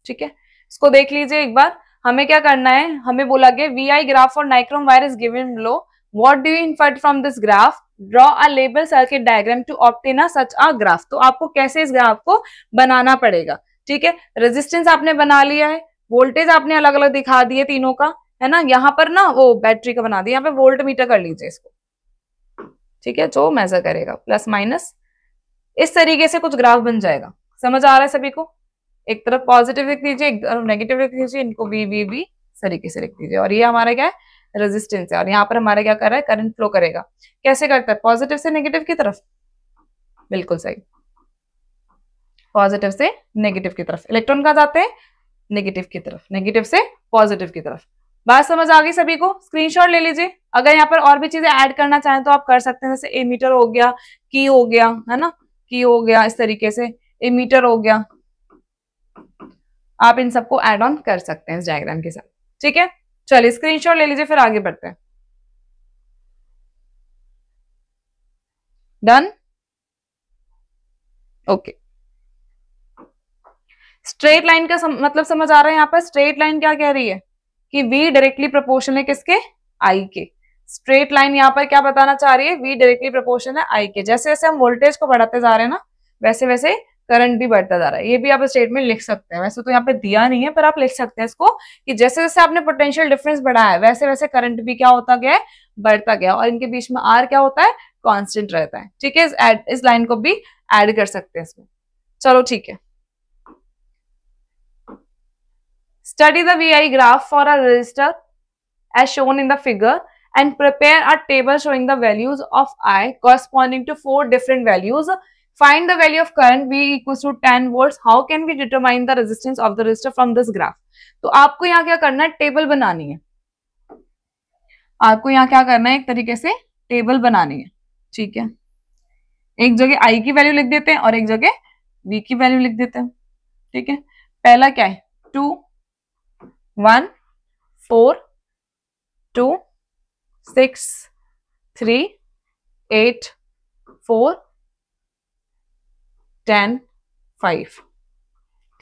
ठीक है। इसको देख लीजिए एक बार, हमें क्या करना है, हमें बोला गया VI ग्राफ और nichrome wire is given below, what do you infer from this graph, draw a label circuit diagram to obtain a such a graph. तो आपको कैसे इस ग्राफ को बनाना पड़ेगा, ठीक है। रेजिस्टेंस आपने बना लिया है, वोल्टेज आपने अलग अलग दिखा दिए तीनों का, है ना। यहाँ पर ना वो बैटरी का बना दिया, यहाँ पे वोल्ट मीटर कर लीजिए इसको, ठीक है, जो मेजर करेगा प्लस माइनस, इस तरीके से कुछ ग्राफ बन जाएगा। समझ आ रहा है सभी को, एक तरफ पॉजिटिव लिख दीजिए, एक तरफ नेगेटिव लिख दीजिए, इनको वी तरीके से लिख दीजिए। और ये हमारा क्या है, रेजिस्टेंस है, और यहाँ पर हमारा क्या कर रहा है, करंट फ्लो करेगा। कैसे करता है, पॉजिटिव से नेगेटिव की तरफ, बिल्कुल सही, पॉजिटिव से नेगेटिव की तरफ। इलेक्ट्रॉन कहाँ जाते हैं, नेगेटिव की तरफ, नेगेटिव से पॉजिटिव की तरफ। बात समझ आ गई सभी को, स्क्रीनशॉट ले लीजिए। अगर यहाँ पर और भी चीजें ऐड करना चाहें तो आप कर सकते हैं, जैसे एमीटर हो गया, की हो गया, है ना, की हो गया, इस तरीके से एमीटर हो गया, आप इन सबको ऐड ऑन कर सकते हैं इस डायग्राम के साथ, ठीक है। चलिए स्क्रीनशॉट ले लीजिए, फिर आगे बढ़ते हैं। Done, okay. स्ट्रेट लाइन का मतलब समझ आ रहा है, यहाँ पर स्ट्रेट लाइन क्या कह रही है कि V डायरेक्टली प्रोपोर्शनल है किसके, I के। स्ट्रेट लाइन यहाँ पर क्या बताना चाह रही है, V डायरेक्टली प्रोपोर्शनल है I के। जैसे जैसे हम वोल्टेज को बढ़ाते जा रहे हैं ना, वैसे वैसे करंट भी बढ़ता जा रहा है। ये भी आप स्टेटमेंट लिख सकते हैं, वैसे तो यहाँ पे दिया नहीं है पर आप लिख सकते हैं इसको, कि जैसे जैसे आपने पोटेंशियल डिफरेंस बढ़ाया है वैसे वैसे करंट भी क्या होता गया है, बढ़ता गया। और इनके बीच में R क्या होता है, कांस्टेंट रहता है, ठीक है। इस लाइन को भी ऐड कर सकते हैं इसमें। चलो ठीक है, Study the VI graph for a resistor as shown in the figure and prepare a table showing the values of I corresponding to 4 different values. Find the value of current V equals to 10 volts. How can we determine the resistance of the resistor from this graph? तो आपको यहाँ क्या करना है, टेबल बनानी है. आपको यहाँ क्या करना है, एक तरीके से टेबल बनानी है. ठीक है, एक जगह I की वैल्यू लिख देते हैं और एक जगह V की वैल्यू लिख देते हैं. ठीक है, पहला क्या है, 2 1 4 2 6 3 8 4 10 5.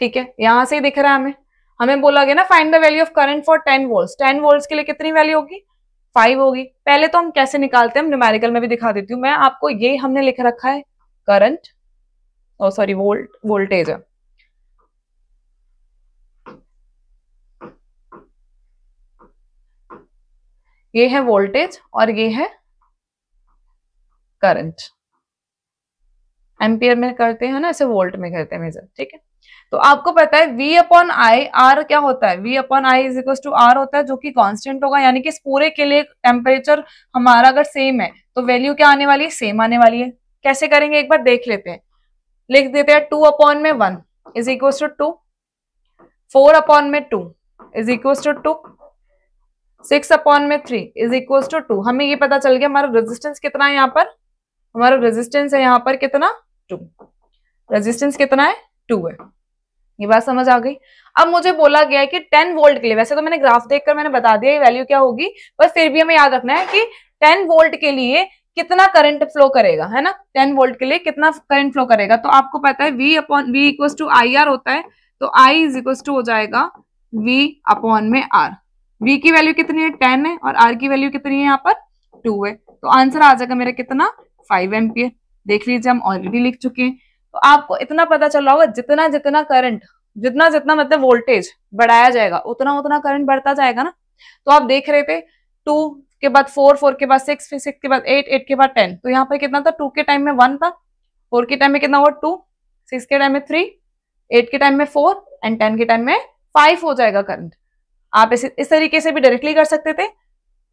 ठीक है, यहां से ही दिख रहा है हमें बोला गया ना find the value of current for 10 volts. 10 volts के लिए कितनी वैल्यू होगी, 5 होगी. पहले तो हम कैसे निकालते हैं, हम न्यूमेरिकल में भी दिखा देती हूँ मैं आपको. ये हमने लिख रखा है करंट, ओ सॉरी वोल्टेज है. ये है वोल्टेज और ये है करंट. एम्पियर में करते हैं ना, ऐसे वोल्ट में करते हैं मेजर. ठीक है, तो आपको पता है V अपॉन आई, आर क्या होता है, V upon I is equal to R होता है, जो कि कांस्टेंट होगा. यानी कि इस पूरे के लिए टेम्परेचर हमारा अगर सेम है तो वैल्यू क्या आने वाली है, सेम आने वाली है. कैसे करेंगे एक बार देख लेते हैं. लिख देते हैं 2 अपॉन में 1 इज इक्वल टू 2, 4 अपॉन में 2 इज इक्वल टू 2, 6 अपॉन में 3 इज इक्वल टू 2. हमें ये पता चल गया हमारा रेजिस्टेंस कितना है. यहाँ पर हमारा रेजिस्टेंस है यहाँ पर कितना, 2. रेजिस्टेंस कितना है, 2 है. ये बात समझ आ गई. अब मुझे बोला गया है कि 10 वोल्ट के लिए, वैसे तो मैंने ग्राफ देखकर मैंने बता दिया ये वैल्यू क्या होगी, पर फिर भी हमें याद रखना है कि 10 वोल्ट के लिए कितना करंट फ्लो करेगा, है ना. 10 वोल्ट के लिए कितना करंट फ्लो करेगा. तो आपको पता है V upon V equal to I R होता है. तो I इज इक्वल टू हो जाएगा V अपॉन में R. V की वैल्यू कितनी है, 10 है, और R की वैल्यू कितनी है, यहाँ पर 2 है. तो आंसर आ जाएगा मेरा कितना, 5 एम्पियर. देख लीजिए हम ऑलरेडी लिख चुके हैं. तो आपको इतना पता चल रहा होगा जितना जितना करंट, जितना जितना मतलब वोल्टेज बढ़ाया जाएगा उतना उतना करंट बढ़ता जाएगा ना. तो आप देख रहे थे 2 के बाद 4, 4 के बाद 6, फिर 6 के बाद 8, 8 के बाद 10. तो यहाँ पर कितना था, 2 के टाइम में 1 था, 4 के टाइम में कितना हुआ 2, 6 के टाइम में 3, 8 के टाइम में 4 एंड 10 के टाइम में 5 हो जाएगा करंट. आप इस तरीके से भी डायरेक्टली कर सकते थे,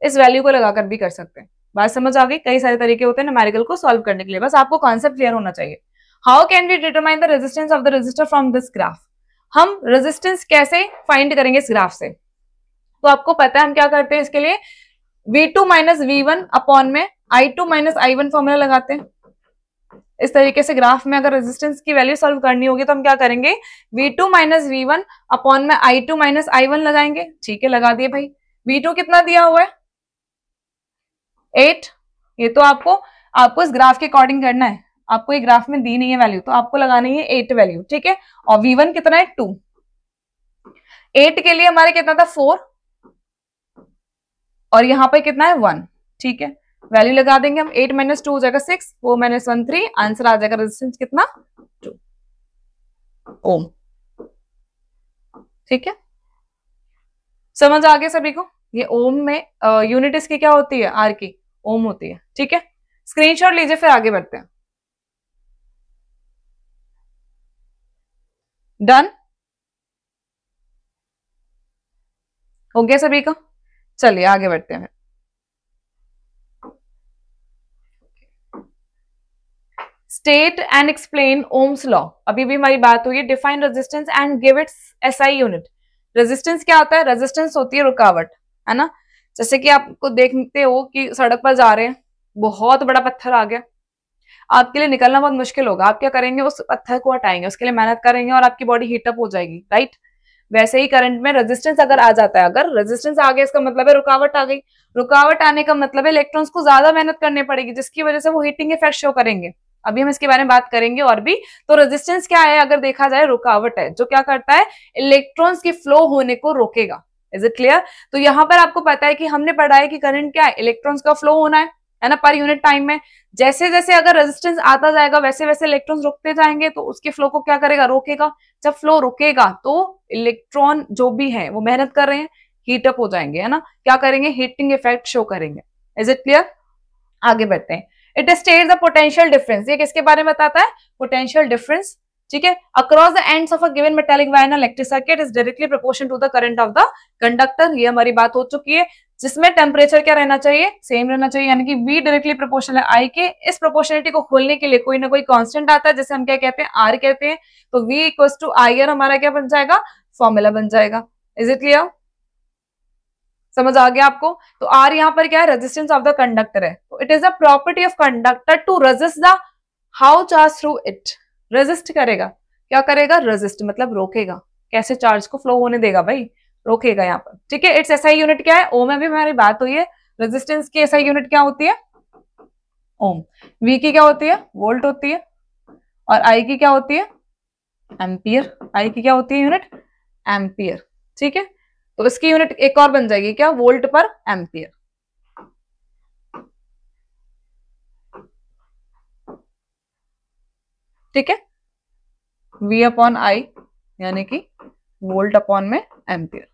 इस वैल्यू को लगाकर भी कर सकते हैं. बात समझ आ गई. कई सारे तरीके होते हैं न्यूमेरिकल को सॉल्व करने के लिए, बस आपको कॉन्सेप्ट क्लियर होना चाहिए. How can we determine the resistance of the resistor from this graph. हम रेजिस्टेंस कैसे फाइंड करेंगे इस ग्राफ से. तो आपको पता है हम क्या करते हैं इसके लिए, V2 माइनस V1 अपॉन में I2 माइनस I1 फॉर्मूला लगाते हैं. इस तरीके से ग्राफ में अगर रेजिस्टेंस की वैल्यू सॉल्व करनी होगी तो हम क्या करेंगे, V2 माइनस V1 अपॉन में I2 माइनस I1 लगाएंगे. ठीक है, लगा दिए भाई. V2 कितना दिया हुआ है, 8. ये तो आपको इस ग्राफ के अकॉर्डिंग करना है. आपको ये ग्राफ में दी नहीं है वैल्यू, तो आपको लगानी है 8 वैल्यू. ठीक है, और V1 कितना है, 2. 8 के लिए हमारे कितना था, 4, और यहाँ पर कितना है, 1. ठीक है, वैल्यू लगा देंगे हम. 8 माइनस 2 हो जाएगा 6, 4 माइनस 1 3. आंसर आ जाएगा रेजिस्टेंस कितना, 2 ओम. ठीक है, समझ आ गया सभी को. ये ओम में यूनिट इसकी क्या होती है, आर की ओम होती है. ठीक है, स्क्रीनशॉट लीजिए, फिर आगे बढ़ते हैं. डन हो गया सभी का. चलिए आगे बढ़ते हैं. State and explain Ohm's law. अभी भी हमारी बात हुई है. Define resistance and give its SI unit. Resistance क्या होता है, रेजिस्टेंस होती है रुकावट, है ना. जैसे कि आपको देखते हो कि सड़क पर जा रहे हैं, बहुत बड़ा पत्थर आ गया, आपके लिए निकलना बहुत मुश्किल होगा. आप क्या करेंगे, उस पत्थर को हटाएंगे, उसके लिए मेहनत करेंगे और आपकी बॉडी हीटअप हो जाएगी, राइट. वैसे ही करंट में रेजिस्टेंस अगर आ जाता है, अगर रेजिस्टेंस आ गया इसका मतलब है रुकावट आ गई. रुकावट आने का मतलब है इलेक्ट्रॉन्स को ज्यादा मेहनत करनी पड़ेगी, जिसकी वजह से वो हीटिंग इफेक्ट शो करेंगे. अभी हम इसके बारे में बात करेंगे और भी. तो रेजिस्टेंस क्या है, अगर देखा जाए रुकावट है, जो क्या करता है, इलेक्ट्रॉन्स के फ्लो होने को रोकेगा. Is it clear. तो यहाँ पर आपको पता है कि हमने पढ़ा है कि करंट क्या है, इलेक्ट्रॉन्स का फ्लो होना है ना, पर यूनिट टाइम में. जैसे जैसे अगर रेजिस्टेंस आता जाएगा वैसे वैसे इलेक्ट्रॉन्स रुकते जाएंगे, तो उसके फ्लो को क्या करेगा, रोकेगा. जब फ्लो रुकेगा तो इलेक्ट्रॉन जो भी है वो मेहनत कर रहे हैं, हीटअप हो जाएंगे, है ना. क्या करेंगे, हीटिंग इफेक्ट शो करेंगे. Is it clear. आगे बढ़ते हैं. It states the potential difference. ये किसके बारे में बताता है, पोटेंशियल डिफरेंस ठीक है। Across the ends of a given metallic wire in electric circuit is directly proportional to the current of the conductor. ये हमारी बात हो चुकी है, जिसमें टेम्परेचर क्या रहना चाहिए, सेम रहना चाहिए, यानी कि V डायरेक्टली प्रोपोर्शनल है I के। इस प्रोपोर्शनलिटी को खोलने के लिए कोई ना कोई कांस्टेंट आता है, जैसे हम क्या कहते हैं, R कहते हैं। तो V इक्वल्स टू IR हमारा क्या बन जाएगा, फॉर्मूला बन जाएगा। Is it clear? समझ आ गया आपको? तो R यहाँ पर क्या है, रेजिस्टेंस ऑफ द कंडक्टर है। तो it is a property of conductor to resist the how charge through it. Resist करेगा, क्या करेगा, रेजिस्ट मतलब रोकेगा। कैसे, चार्ज को फ्लो होने देगा भाई, रोकेगा यहाँ पर। ठीक है। इट्स एसआई यूनिट क्या है, ओम में भी हमारी बात हुई है। रेजिस्टेंस की एसआई यूनिट क्या होती है, ओम। V की क्या होती है, वोल्ट होती है। और I की क्या होती है, एम्पियर। I की क्या होती है यूनिट, एम्पियर। ठीक है। तो इसकी यूनिट एक और बन जाएगी क्या, वोल्ट पर एम्पियर। ठीक है। V अपॉन I यानी कि वोल्ट अपॉन में एम्पियर।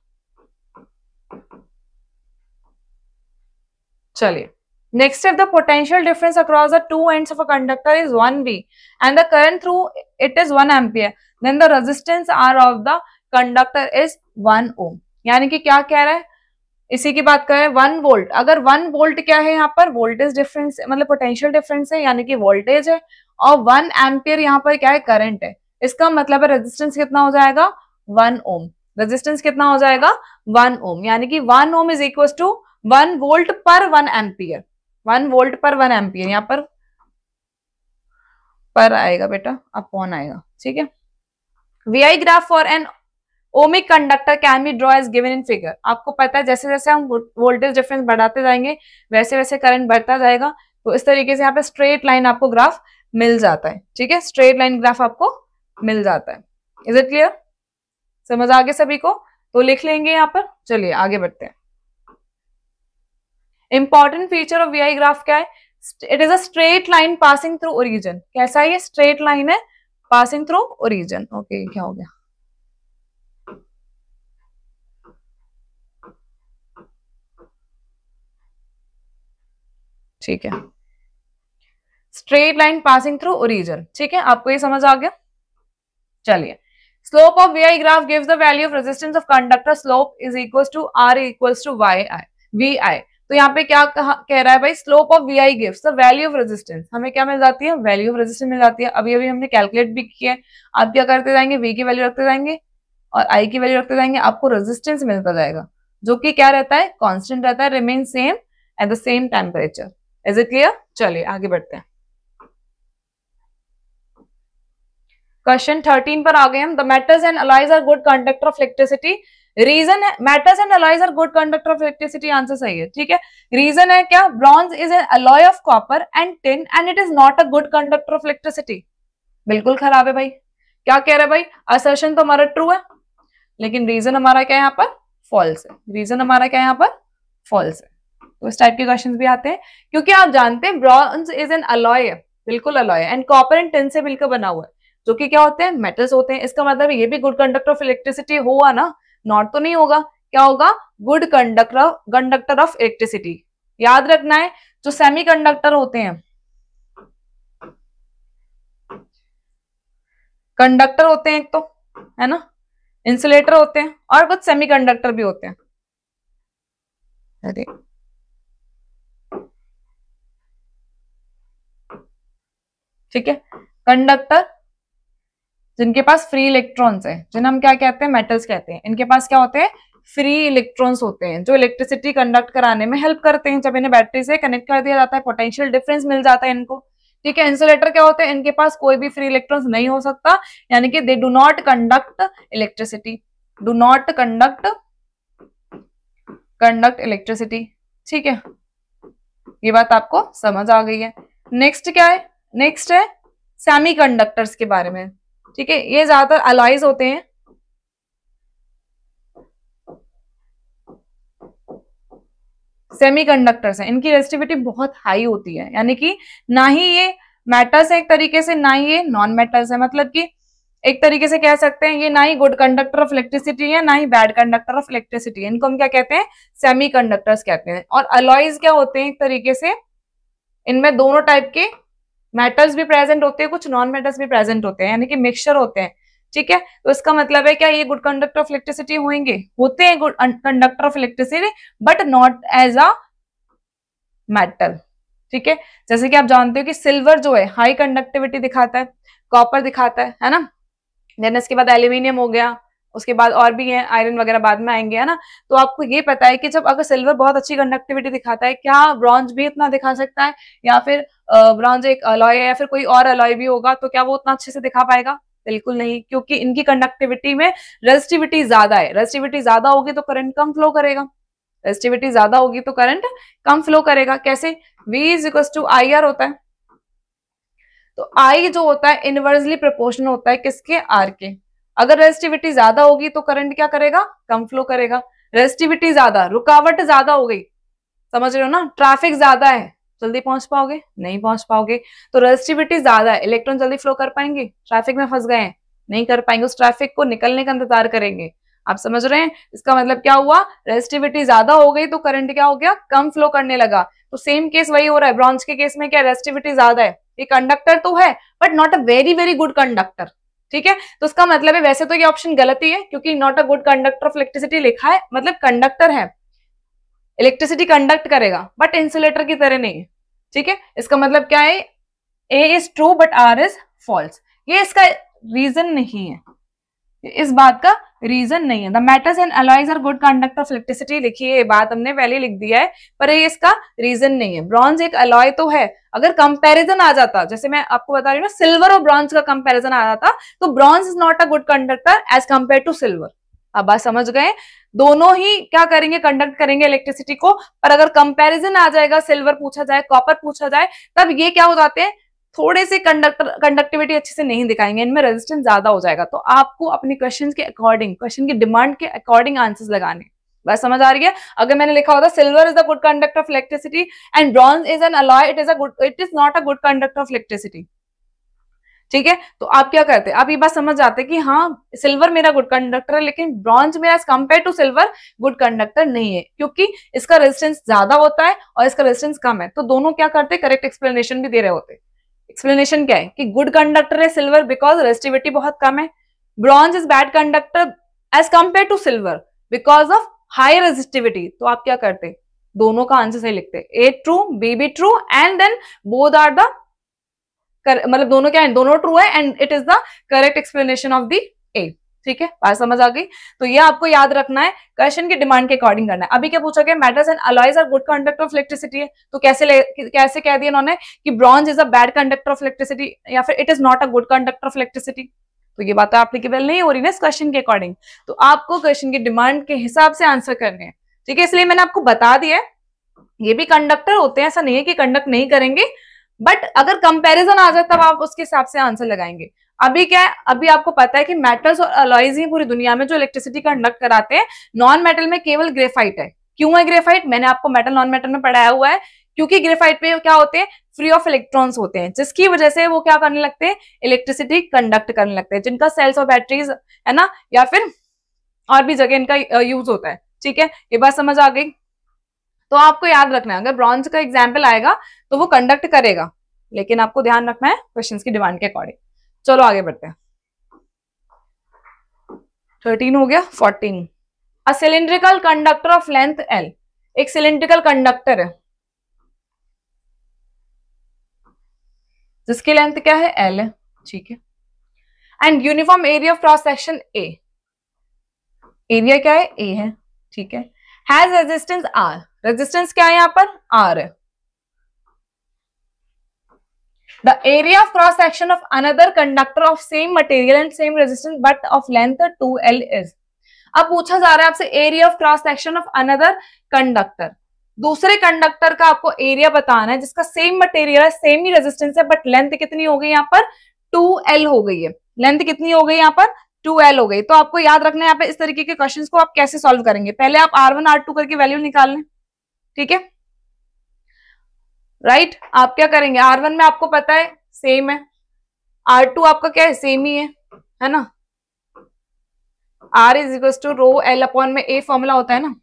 चलिए next step, the potential difference across the two ends of a conductor is 1V and the current through it is 1 ampere, then the resistance R of the conductor is 1 ohm. यानी कि क्या कह रहा है, इसी की बात कर रहे हैं, 1 वोल्ट। अगर 1 वोल्ट क्या है यहाँ पर, वोल्टेज डिफरेंस मतलब पोटेंशियल डिफरेंस है, यानी कि वोल्टेज है। और 1 एम्पियर यहाँ पर क्या है, करंट है। इसका मतलब है रेजिस्टेंस कितना हो जाएगा, 1 ओम। रेजिस्टेंस कितना हो जाएगा, 1 ओम। यानी कि 1 ओम इज इक्वल टू 1 वोल्ट पर 1 एम्पियर। 1 वोल्ट पर 1 एम्पियर, यहाँ पर आएगा बेटा, अपॉन आएगा। ठीक है। VI graph for an ohmic conductor can be draw as given in figure. आपको पता है जैसे जैसे हम वोल्टेज डिफरेंस बढ़ाते जाएंगे वैसे वैसे करंट बढ़ता जाएगा। तो इस तरीके से यहाँ पे स्ट्रेट लाइन आपको ग्राफ मिल जाता है। ठीक है, स्ट्रेट लाइन ग्राफ आपको मिल जाता है। Is it clear? समझ आ गया सभी को? तो लिख लेंगे यहाँ पर। चलिए आगे बढ़ते हैं। Important feature of VI graph क्या है, it is a straight line passing through origin. कैसा है ये, स्ट्रेट लाइन है पासिंग थ्रू ओरिजिन। ओके, क्या हो गया, ठीक है, straight line passing through origin. ठीक है, आपको ये समझ आ गया? चलिए, slope of VI graph gives the value of resistance of conductor slope is equal to R equals to VI। तो यहाँ पे क्या कह रहा है भाई, slope of VI gives the value of resistance. हमें क्या मिल जाती है, वैल्यू ऑफ रेजिस्टेंस मिल जाती है। अभी अभी हमने कैलकुलेट भी किया है। आप क्या करते जाएंगे, V की वैल्यू रखते जाएंगे और I की वैल्यू रखते जाएंगे, आपको रेजिस्टेंस मिलता जाएगा, जो कि क्या रहता है, कांस्टेंट रहता है, remain same at the same temperature. Is it clear? चलिए आगे बढ़ते हैं। क्वेश्चन 13 पर आ गए हम। The metals and alloys are good conductor of electricity. Reason है, metals and alloys are good conductor of electricity, answer सही है। ठीक है, रीजन है क्या, bronze is an alloy of copper and tin and it is not a good conductor of electricity. बिल्कुल खराब है भाई। क्या कह रहे हैं भाई, असर्शन तो हमारा ट्रू है, लेकिन रीजन हमारा क्या है यहाँ पर, फॉल्स है। रीजन हमारा क्या है यहाँ पर, फॉल्स है। तो इस टाइप के क्वेश्चन भी आते हैं, क्योंकि आप जानते हैं ब्रॉन्ज इज एन अलॉय है, बिल्कुल अलॉय है, एंड कॉपर एंड टिन से मिलकर बना हुआ है, जो कि क्या होते हैं, मेटल्स होते हैं। इसका मतलब ये भी गुड कंडक्टर ऑफ इलेक्ट्रिसिटी होगा ना, नॉट तो नहीं होगा। क्या होगा, गुड कंडक्टर ऑफ इलेक्ट्रिसिटी। याद रखना है, जो सेमी कंडक्टर होते हैं, कंडक्टर होते हैं एक तो, है ना, इंसुलेटर होते हैं, और कुछ सेमी कंडक्टर भी होते हैं। अरे ठीक है, कंडक्टर जिनके पास फ्री इलेक्ट्रॉन्स है, जिन्हें हम क्या कहते हैं, मेटल्स कहते हैं, इनके पास क्या होते हैं, फ्री इलेक्ट्रॉन्स होते हैं, जो इलेक्ट्रिसिटी कंडक्ट कराने में हेल्प करते हैं। जब इन्हें बैटरी से कनेक्ट कर दिया जाता है, पोटेंशियल डिफरेंस मिल जाता है इनको। ठीक है, इंसुलेटर क्या होते हैं, इनके पास कोई भी फ्री इलेक्ट्रॉन्स नहीं हो सकता, यानी कि they do not conduct electricity, do not conduct electricity. ठीक है, ये बात आपको समझ आ गई है। नेक्स्ट क्या है, नेक्स्ट है सेमी कंडक्टर्स के बारे में। ठीक है, ये ज्यादातर अलॉयज होते हैं, सेमी कंडक्टर्स हैं, इनकी रेजिस्टिविटी बहुत हाई होती है, यानी कि ना ही ये मेटल्स है एक तरीके से, ना ही ये नॉन मेटल्स है। मतलब कि एक तरीके से कह सकते हैं, ये ना ही गुड कंडक्टर ऑफ इलेक्ट्रिसिटी है, ना ही बैड कंडक्टर ऑफ इलेक्ट्रिसिटी है। इनको हम क्या कहते हैं, सेमी कंडक्टर्स कहते हैं। और अलॉयज क्या होते हैं, एक तरीके से इनमें दोनों टाइप के मेटल्स भी प्रेजेंट होते हैं, कुछ नॉन मेटल्स भी प्रेजेंट होते हैं, यानी कि मिक्सचर होते हैं। ठीक है, तो इसका मतलब है क्या ये गुड कंडक्टर ऑफ इलेक्ट्रिसिटी होंगे, होते हैं good conductor of electricity but not as a metal. ठीक है, जैसे कि आप जानते हो कि सिल्वर जो है हाई कंडक्टिविटी दिखाता है, कॉपर दिखाता है ना, देन इसके बाद एल्यूमिनियम हो गया, उसके बाद और भी है, आयरन वगैरह बाद में आएंगे, है ना। तो आपको ये पता है कि जब अगर सिल्वर बहुत अच्छी कंडक्टिविटी दिखाता है, क्या ब्रॉन्ज भी इतना दिखा सकता है, या फिर ब्रॉन्ज एक अलॉय है या फिर कोई और अलॉय भी होगा, तो क्या वो उतना अच्छे से दिखा पाएगा? बिल्कुल नहीं, क्योंकि इनकी कंडक्टिविटी में रेजिस्टिविटी ज्यादा है। रेजिस्टिविटी ज्यादा होगी तो करंट कम फ्लो करेगा, रेजिस्टिविटी ज्यादा होगी तो करंट कम फ्लो करेगा। कैसे? V is equal to I R होता है, तो I जो होता है इनवर्सली प्रोपोर्शनल होता है किसके? R के। अगर रेजिस्टिविटी ज्यादा होगी तो करंट क्या करेगा? कम फ्लो करेगा। रेजिस्टिविटी ज्यादा, रुकावट ज्यादा हो गई, समझ रहे हो ना, ट्रैफिक ज्यादा है, जल्दी पहुंच पाओगे? नहीं पहुंच पाओगे। तो रेजिस्टिविटी ज्यादा है, इलेक्ट्रॉन जल्दी फ्लो कर पाएंगे? ट्रैफिक में फंस गए हैं, नहीं कर पाएंगे, उस ट्रैफिक को निकलने का इंतजार करेंगे। आप समझ रहे हैं? इसका मतलब क्या हुआ? रेजिस्टिविटी ज्यादा हो गई तो करंट क्या हो गया? कम फ्लो करने लगा। तो सेम केस वही हो रहा है ब्रॉन्ज के केस में, क्या रेजिस्टिविटी ज्यादा है, ये कंडक्टर तो है but not a very very good conductor. ठीक है, तो इसका मतलब है वैसे तो ये ऑप्शन गलत ही है, क्योंकि not a good conductor of electricity लिखा है, मतलब कंडक्टर है, इलेक्ट्रिसिटी कंडक्ट करेगा बट इंसुलेटर की तरह नहीं है। ठीक है, इसका मतलब क्या है? A is true but R is false. ये इसका रीजन नहीं है, इस बात का रीजन नहीं है। The metals and alloys are good conductor of electricity लिखी है, ये बात हमने पहले लिख दिया है, पर ये इसका रीजन नहीं है। ब्रॉन्ज एक अलॉय तो है, अगर कंपैरिजन आ जाता, जैसे मैं आपको बता रही हूँ ना, सिल्वर और ब्रॉन्ज का कंपैरिजन आ जाता, तो bronze is not a good conductor as compare to silver. अब बात समझ गए? दोनों ही क्या करेंगे? कंडक्ट करेंगे इलेक्ट्रिसिटी को, पर अगर कंपैरिजन आ जाएगा, सिल्वर पूछा जाए, कॉपर पूछा जाए, तब ये क्या हो जाते हैं? थोड़े से कंडक्टिविटी अच्छे से नहीं दिखाएंगे, इनमें रेजिस्टेंस ज्यादा हो जाएगा। तो आपको अपने क्वेश्चन के अकॉर्डिंग, क्वेश्चन की डिमांड के अकॉर्डिंग आंसर्स लगाने। बात समझ आ रही है? अगर मैंने लिखा होता silver is the good conductor of electricity and bronze is an alloy, it is not a good conductor of electricity. ठीक है, तो आप क्या करते? आप ये बात समझ जाते कि हाँ सिल्वर मेरा गुड कंडक्टर है, लेकिन ब्रॉन्ज मेरा as compare to silver good conductor नहीं है, क्योंकि इसका रेजिस्टेंस ज्यादा होता है और इसका रेजिस्टेंस कम है। तो दोनों क्या करते? करेक्ट एक्सप्लेनेशन भी दे रहे होते। एक्सप्लेनेशन क्या है कि गुड कंडक्टर है सिल्वर बिकॉज रेजिस्टिविटी बहुत कम है, bronze is bad conductor as compare to silver because of high resistivity. तो आप क्या करते? दोनों का आंसर सही लिखते, ए ट्रू बी भी true and then both are the, मतलब दोनों क्या है? दोनों ट्रू है and it is the correct explanation of the A. ठीक है, बात समझ आ गई? तो ये आपको याद रखना है, क्वेश्चन की डिमांड के अकॉर्डिंग करना है। अभी क्या पूछा गया? Metals and alloys are good conductor of electricity है, तो कैसे कह दिया इन्होंने कि bronze is a bad conductor of electricity या फिर it is not a good conductor of electricity. तो ये बात एप्लीकेबल नहीं हो रही ना इस क्वेश्चन के अकॉर्डिंग। तो आपको क्वेश्चन की डिमांड के हिसाब से आंसर करने हैं। ठीक है, इसलिए मैंने आपको बता दिया है ये भी कंडक्टर होते हैं, ऐसा नहीं है कि कंडक्ट नहीं करेंगे, बट अगर कंपैरिजन आ जाए तब आप उसके हिसाब से आंसर लगाएंगे। अभी क्या है? अभी आपको पता है कि मेटल्स और अलॉयज ही पूरी दुनिया में जो इलेक्ट्रिसिटी कंडक्ट कराते हैं। नॉन मेटल में केवल ग्रेफाइट है। क्यों है ग्रेफाइट? मैंने आपको मेटल नॉन मेटल में पढ़ाया हुआ है, क्योंकि ग्रेफाइट पे क्या होते हैं? फ्री ऑफ इलेक्ट्रॉन्स होते हैं, जिसकी वजह से वो क्या करने लगते हैं? इलेक्ट्रिसिटी कंडक्ट करने लगते हैं, जिनका सेल्स और बैटरीज है ना, या फिर और भी जगह इनका यूज होता है। ठीक है, ये बात समझ आ गई? तो आपको याद रखना है, अगर ब्रॉन्ज का एग्जाम्पल आएगा तो वो कंडक्ट करेगा, लेकिन आपको ध्यान रखना है क्वेश्चंस की डिमांड के अकॉर्डिंग। चलो आगे बढ़ते हैं। 13 हो गया। 14, a cylindrical conductor of length L. एक सिलिंड्रिकल कंडक्टर है जिसकी लेंथ क्या है? एल है। ठीक है, and uniform area of cross section A. Area क्या है? ए है। ठीक है, हैज रेजिस्टेंस आर। रेजिस्टेंस क्या है यहाँ पर? आर है। The area of cross section of another conductor of same material and same resistance but of length 2L is। अब पूछा जा रहा है आपसे area of cross section of another conductor, दूसरे कंडक्टर का आपको एरिया बताना है जिसका सेम मटेरियल है, सेम ही रेजिस्टेंस है, बट लेंथ कितनी हो गई यहाँ पर? 2L हो गई है। लेंथ कितनी हो गई यहाँ पर? 2L हो गई। तो आपको याद रखना है यहाँ पे इस तरीके के क्वेश्चंस को आप कैसे सॉल्व करेंगे। पहले आप R1 R2 करके वैल्यू निकाल लें। ठीक है, राइट आप क्या करेंगे? R1 में आपको पता है सेम है, R2 आपका क्या है? सेम ही है ना। R is equal to rho L upon में A फॉर्मूला होता है ना।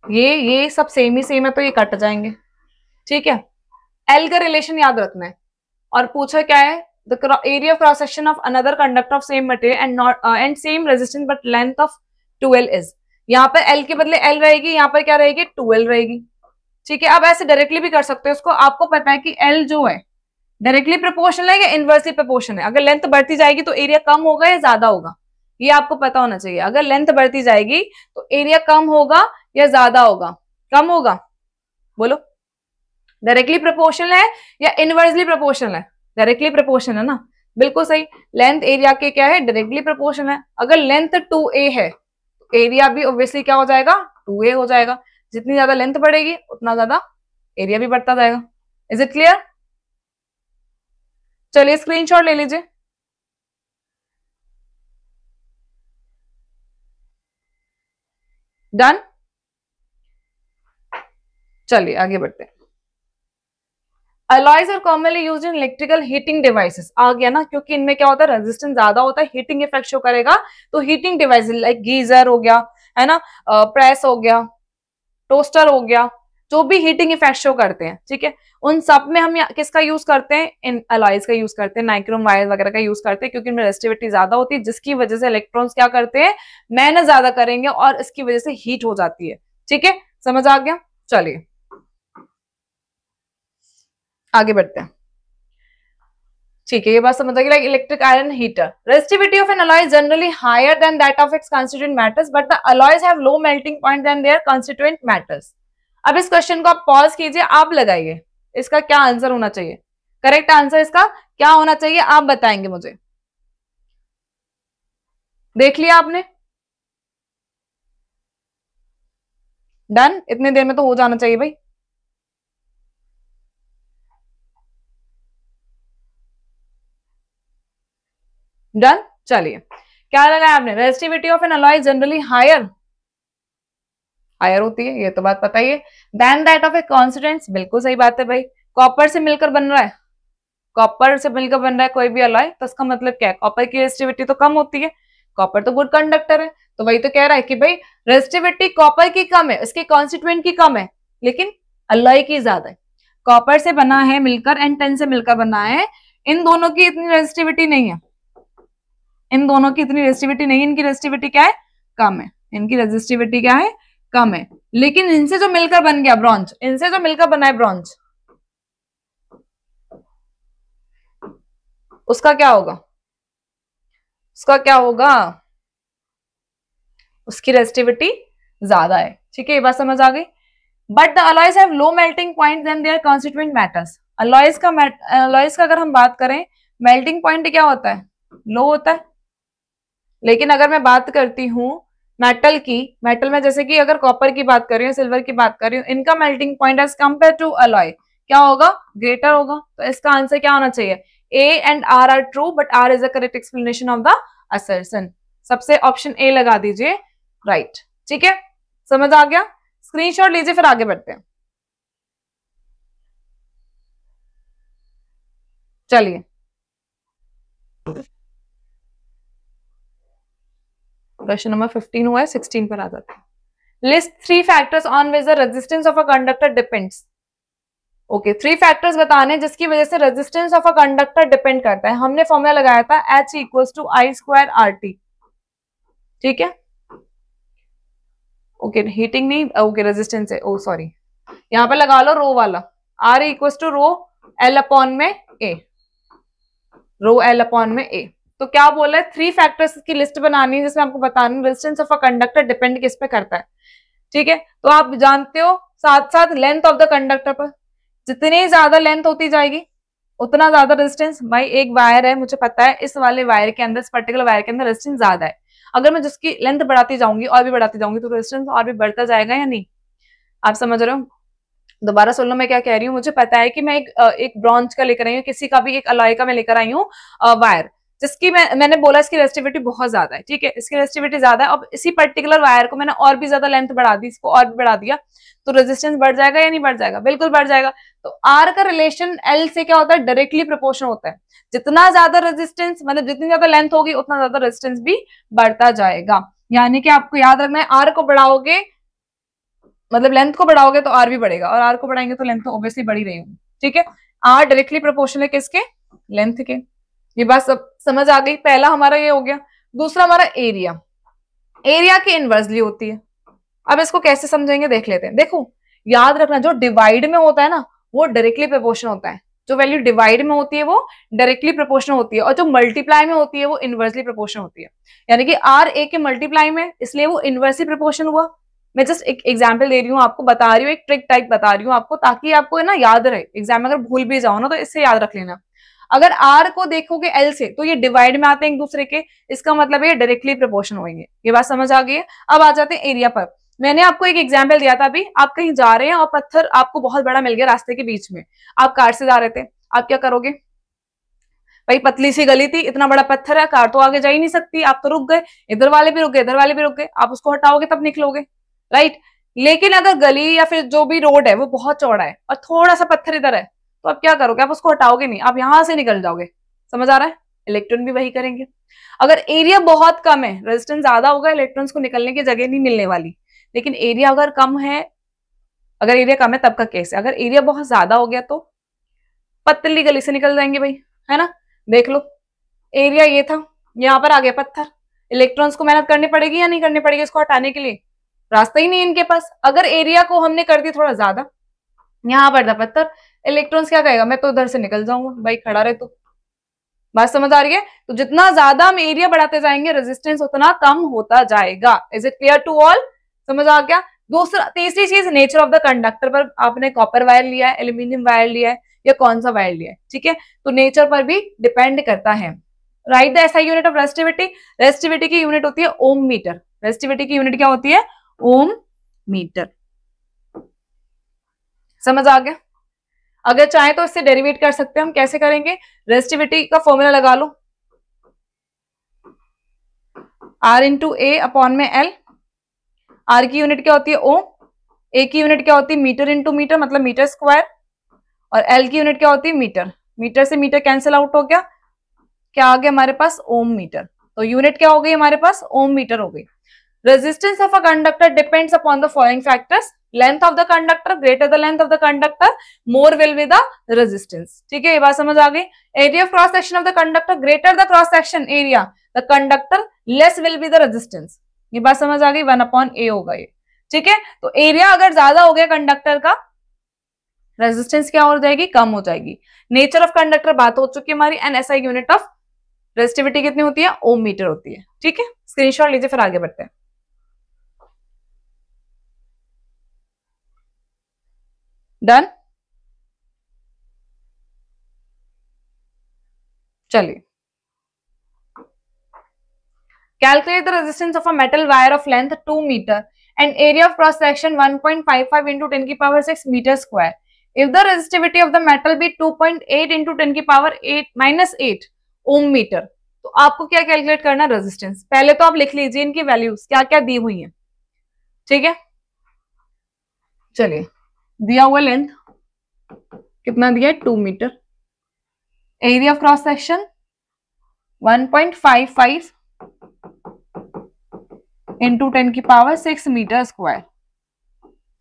ये सब सेम ही सेम है तो ये कट जाएंगे, ठीक है। एल का रिलेशन याद रखना है। और पूछा क्या है, the area of cross section of another conductor of same material and not and same resistance but length of 2L is. यहाँ पर एल के बदले एल रहेगी, यहाँ पर क्या रहेगी 2L रहेगी, ठीक है। अब ऐसे डायरेक्टली भी कर सकते हो उसको। आपको पता है कि एल जो है डायरेक्टली प्रोपोर्शनल है या इनवर्सली प्रोपोर्शनल है। अगर लेंथ बढ़ती जाएगी तो एरिया कम होगा या ज्यादा होगा, ये आपको पता होना चाहिए। अगर लेंथ बढ़ती जाएगी तो एरिया कम होगा या ज्यादा होगा, कम होगा। बोलो, डायरेक्टली प्रोपोर्शनल है या इनवर्सली प्रोपोर्शनल है? डायरेक्टली प्रोपोर्शनल है ना, बिल्कुल सही। लेंथ एरिया के क्या है, डायरेक्टली प्रोपोर्शनल है। अगर लेंथ 2a है तो एरिया भी ऑब्वियसली क्या हो जाएगा, 2a हो जाएगा। जितनी ज्यादा लेंथ बढ़ेगी उतना ज्यादा एरिया भी बढ़ता जाएगा। Is it clear? चलिए स्क्रीनशॉट ले लीजिए। डन, चलिए आगे बढ़ते हैं। Alloys are commonly used in electrical heating devices. आ गया ना, क्योंकि इनमें क्या होता है, रेजिस्टेंस ज्यादा होता है, हीटिंग इफेक्ट शो करेगा। तो हीटिंग डिवाइसेस लाइक गीजर हो गया, है ना, प्रेस हो गया, टोस्टर हो गया, जो भी हीटिंग इफेक्ट शो करते हैं, ठीक है, उन सब में हम किसका यूज करते हैं, इन अलॉयज का यूज करते हैं, नाइक्रोम वायर वगैरह का यूज करते हैं, क्योंकि इनमें रेजिस्टिविटी ज्यादा होती है, जिसकी वजह से इलेक्ट्रॉन्स क्या करते हैं, मेहनत ज्यादा करेंगे और इसकी वजह से हीट हो जाती है, ठीक है। समझ आ गया? चलिए आगे बढ़ते हैं, ठीक है। ये बात समझ आ गई। Like electric iron heater, resistivity of an alloy is generally higher than that of its constituent metals but the alloys have low melting point than their constituent metals. अब इस क्वेश्चन को आप पॉज कीजिए, आप लगाइए इसका क्या आंसर होना चाहिए, करेक्ट आंसर इसका क्या होना चाहिए, आप बताएंगे मुझे। देख लिया आपने? डन, इतनी देर में तो हो जाना चाहिए भाई। डन, चलिए क्या लगाया आपने, resistivity of an alloy generally higher, higher होती है, ये तो बात पता ही है, then that of a constituents, बिल्कुल सही बात है भाई। कॉपर से मिलकर बन रहा है, कॉपर से मिलकर बन रहा है कोई भी अलॉय, तो इसका मतलब क्या है, कॉपर की रेजिस्टिविटी तो कम होती है, कॉपर तो गुड कंडक्टर है, तो वही तो कह रहा है कि भाई रेजिस्टिविटी कॉपर की कम है, इसके कॉन्स्टिट्यूएंट की कम है, लेकिन अलॉय की ज्यादा है। कॉपर से बना है मिलकर, N10 से मिलकर बना है, इन दोनों की इतनी रेजिस्टिविटी नहीं है, इन दोनों की इतनी रेजिस्टिविटी नहीं है, इनकी रेजिस्टिविटी क्या है, कम है, इनकी रेजिस्टिविटी क्या है, कम है। लेकिन इनसे जो मिलकर बन गया ब्रॉन्ज, इनसे जो मिलकर बना है ब्रॉन्ज, उसका क्या होगा, उसका क्या होगा, उसकी रेजिस्टिविटी ज्यादा है, ठीक है। ये बात समझ आ गई। But the alloys have low melting point than their constituent metals. Alloys का अगर हम बात करें, मेल्टिंग पॉइंट क्या होता है, लो होता है। लेकिन अगर मैं बात करती हूँ मेटल की, मेटल में जैसे कि अगर कॉपर की बात कर रही हूँ, सिल्वर की बात कर रही हूँ, इनका melting point as compare to alloy क्या होगा, ग्रेटर होगा। तो इसका आंसर क्या होना चाहिए, A and R are true but R is the correct explanation of the assertion. सबसे ऑप्शन ए लगा दीजिए, राइट, ठीक है। समझ आ गया? स्क्रीनशॉट लीजिए, फिर आगे बढ़ते हैं। चलिए क्वेश्चन नंबर 15 हुआ है, 16 पर आ जाते हैं। List 3 factors on which the resistance of a conductor depends. Okay, 3 factors बताने जिसकी वजह से resistance of a conductor depend करता है। हमने फॉर्मूला लगाया था H equals to I square RT, ठीक है। ओके, हीटिंग नहीं, ओके रेजिस्टेंस है, ओ सॉरी, यहाँ पे लगा लो रो वाला, R equals to rho L upon में A, रो L अपॉन में A। तो क्या बोला है, 3 फैक्टर्स की लिस्ट बनानी है जिसमें आपको बताना resistance of a conductor depend किस पे करता है, ठीक है। तो आप जानते हो साथ साथ लेंथ ऑफ द कंडक्टर पर, जितनी ज्यादा लेंथ होती जाएगी उतना ज्यादा रेजिस्टेंस। भाई एक वायर है, मुझे पता है इस वाले वायर के अंदर, इस पर्टिकुलर वायर के अंदर रेजिस्टेंस ज्यादा है, अगर मैं जिसकी लेंथ बढ़ाती जाऊंगी और भी बढ़ाती जाऊंगी तो रेजिस्टेंस और भी बढ़ता जाएगा या नहीं, आप समझ रहे हो? दोबारा सुन लो मैं क्या कह रही हूँ। मुझे पता है कि मैं एक ब्रॉन्ज का लेकर आई हूँ, किसी का भी एक अलॉय का मैं लेकर आई हूँ वायर, जिसकी मैंने बोला इसकी रेजिस्टिविटी बहुत ज्यादा है, ठीक है, इसकी रेजिस्टिविटी ज्यादा है। अब इसी पर्टिकुलर वायर को मैंने और भी ज्यादा लेंथ बढ़ा दी, इसको और भी बढ़ा दिया, तो रेजिस्टेंस बढ़ जाएगा या नहीं बढ़ जाएगा? बिल्कुल बढ़ जाएगा। तो आर का रिलेशन एल से क्या होता है, डायरेक्टली प्रोपोर्शन होता है। जितना ज्यादा रेजिस्टेंस, मतलब जितनी ज्यादा लेंथ होगी उतना ज्यादा रेजिस्टेंस भी बढ़ता जाएगा। यानी कि आपको याद रखना है, आर को बढ़ाओगे मतलब लेंथ को बढ़ाओगे तो आर भी बढ़ेगा, और आर को बढ़ाएंगे तो लेंथ तो ऑब्वियसली बढ़ी रही होगी, ठीक है। आर डायरेक्टली प्रोपोर्शनल है किसके, लेंथ के। ये बात सब समझ आ गई, पहला हमारा ये हो गया। दूसरा हमारा एरिया, एरिया की इनवर्सली होती है। अब इसको कैसे समझेंगे देख लेते हैं। देखो याद रखना, जो डिवाइड में होता है ना वो डायरेक्टली प्रोपोर्शनल होता है, जो वैल्यू डिवाइड में होती है वो डायरेक्टली प्रोपोर्शनल होती है, और जो मल्टीप्लाई में होती है वो इनवर्सली प्रोपोर्शनल होती है। यानी कि आर ए के मल्टीप्लाई में, इसलिए वो इनवर्सली प्रोपोर्शनल हुआ। मैं जस्ट एक एग्जाम्पल दे रही हूँ आपको, बता रही हूँ, एक ट्रिक टाइप बता रही हूँ आपको, ताकि आपको ना याद रहे एग्जाम में, अगर भूल भी जाओ ना तो इससे याद रख लेना। अगर आर को देखोगे एल से तो ये डिवाइड में आते हैं एक दूसरे के, इसका मतलब है डायरेक्टली प्रोपोर्शनल होंगे। ये बात समझ आ गई है। अब आ जाते हैं एरिया पर। मैंने आपको एक एग्जाम्पल दिया था अभी, आप कहीं जा रहे हैं और पत्थर आपको बहुत बड़ा मिल गया रास्ते के बीच में, आप कार से जा रहे थे, आप क्या करोगे भाई, पतली सी गली थी, इतना बड़ा पत्थर है, कार तो आगे जा ही नहीं सकती, आप तो रुक गए, इधर वाले भी रुक गए, इधर वाले भी रुक गए, आप उसको हटाओगे तब निकलोगे, राइट। लेकिन अगर गली या फिर जो भी रोड है वो बहुत चौड़ा है और थोड़ा सा पत्थर इधर है, तो आप क्या करोगे, आप उसको हटाओगे नहीं, आप यहां से निकल जाओगे। समझ आ रहा है। इलेक्ट्रॉन भी वही करेंगे। अगर एरिया बहुत कम है, रेजिस्टेंस ज्यादा होगा, इलेक्ट्रॉन्स को निकलने की जगह नहीं मिलने वाली। लेकिन एरिया अगर कम है, अगर एरिया कम है तब का केस है। अगर एरिया बहुत ज्यादा हो गया तो पतली गली से निकल जाएंगे भाई, है ना। देख लो एरिया ये था, यहाँ पर आ गया पत्थर, इलेक्ट्रॉन्स को मेहनत करनी पड़ेगी या नहीं करनी पड़ेगी इसको हटाने के लिए, रास्ता ही नहीं इनके पास। अगर एरिया को हमने कर दिया थोड़ा ज्यादा, यहाँ पर था पत्थर, इलेक्ट्रॉन्स क्या कहेगा, मैं तो उधर से निकल जाऊंगा भाई, खड़ा रहे तो। बात समझ आ रही है। तो जितना ज्यादा हम एरिया बढ़ाते जाएंगे रेजिस्टेंस उतना कम होता जाएगा। Is it clear to all. समझ आ गया। दूसरा तीसरी चीज नेचर ऑफ द कंडक्टर पर, आपने कॉपर वायर लिया है, एल्यूमिनियम वायर लिया है या कौन सा वायर लिया है, ठीक है, तो नेचर पर भी डिपेंड करता है। Right the SI unit of resistivity. Resistivity की यूनिट होती है ओम मीटर। रेजिस्टिविटी की यूनिट क्या होती है, ओम मीटर। समझ आ गया। अगर चाहे तो इससे डेरिवेट कर सकते हैं हम, कैसे करेंगे, रेजिस्टिविटी का फॉर्मूला लगा लो, आर इंटू ए अपॉन में एल। आर की यूनिट क्या होती है ओम, ए की यूनिट क्या होती है मीटर इंटू मीटर मतलब मीटर स्क्वायर, और एल की यूनिट क्या होती है मीटर। मीटर से मीटर कैंसिल आउट हो गया, क्या आ गया हमारे पास ओम मीटर। तो यूनिट क्या हो गई हमारे पास, ओम मीटर हो गई। Resistance of a conductor depends upon the following factors. Length of the conductor, greater the length of the conductor more will be the resistance. ठीक है, ये बात समझ आ गई। Area of cross section of the conductor, greater the cross section area the conductor less will be the resistance. ये बात समझ आ गई, 1/a होगा ये। ठीक है, तो एरिया अगर ज्यादा हो गया कंडक्टर का, रेजिस्टेंस क्या हो जाएगी, कम हो जाएगी। नेचर ऑफ कंडक्टर बात हो चुकी है हमारी, and SI unit of resistivity कितनी होती है, ओम मीटर होती है। ठीक है, स्क्रीनशॉट लीजिए फिर आगे बढ़ते हैं। डन। चलिए, calculate the resistance of a metal wire of length 2 meter and area of cross section 1.55 into 10 की power 6 meter square. If the resistivity of the metal be 2.8 into 10 की power 8 minus 8 ohm meter, तो आपको क्या कैलकुलेट करना है, रेजिस्टेंस। पहले तो आप लिख लीजिए इनकी वैल्यूज क्या क्या दी हुई है। ठीक है, चलिए, दिया हुआ लेंथ कितना दिया है, 2 metre, area of cross section 1.55 into 10 की पावर 6 मीटर स्क्वायर।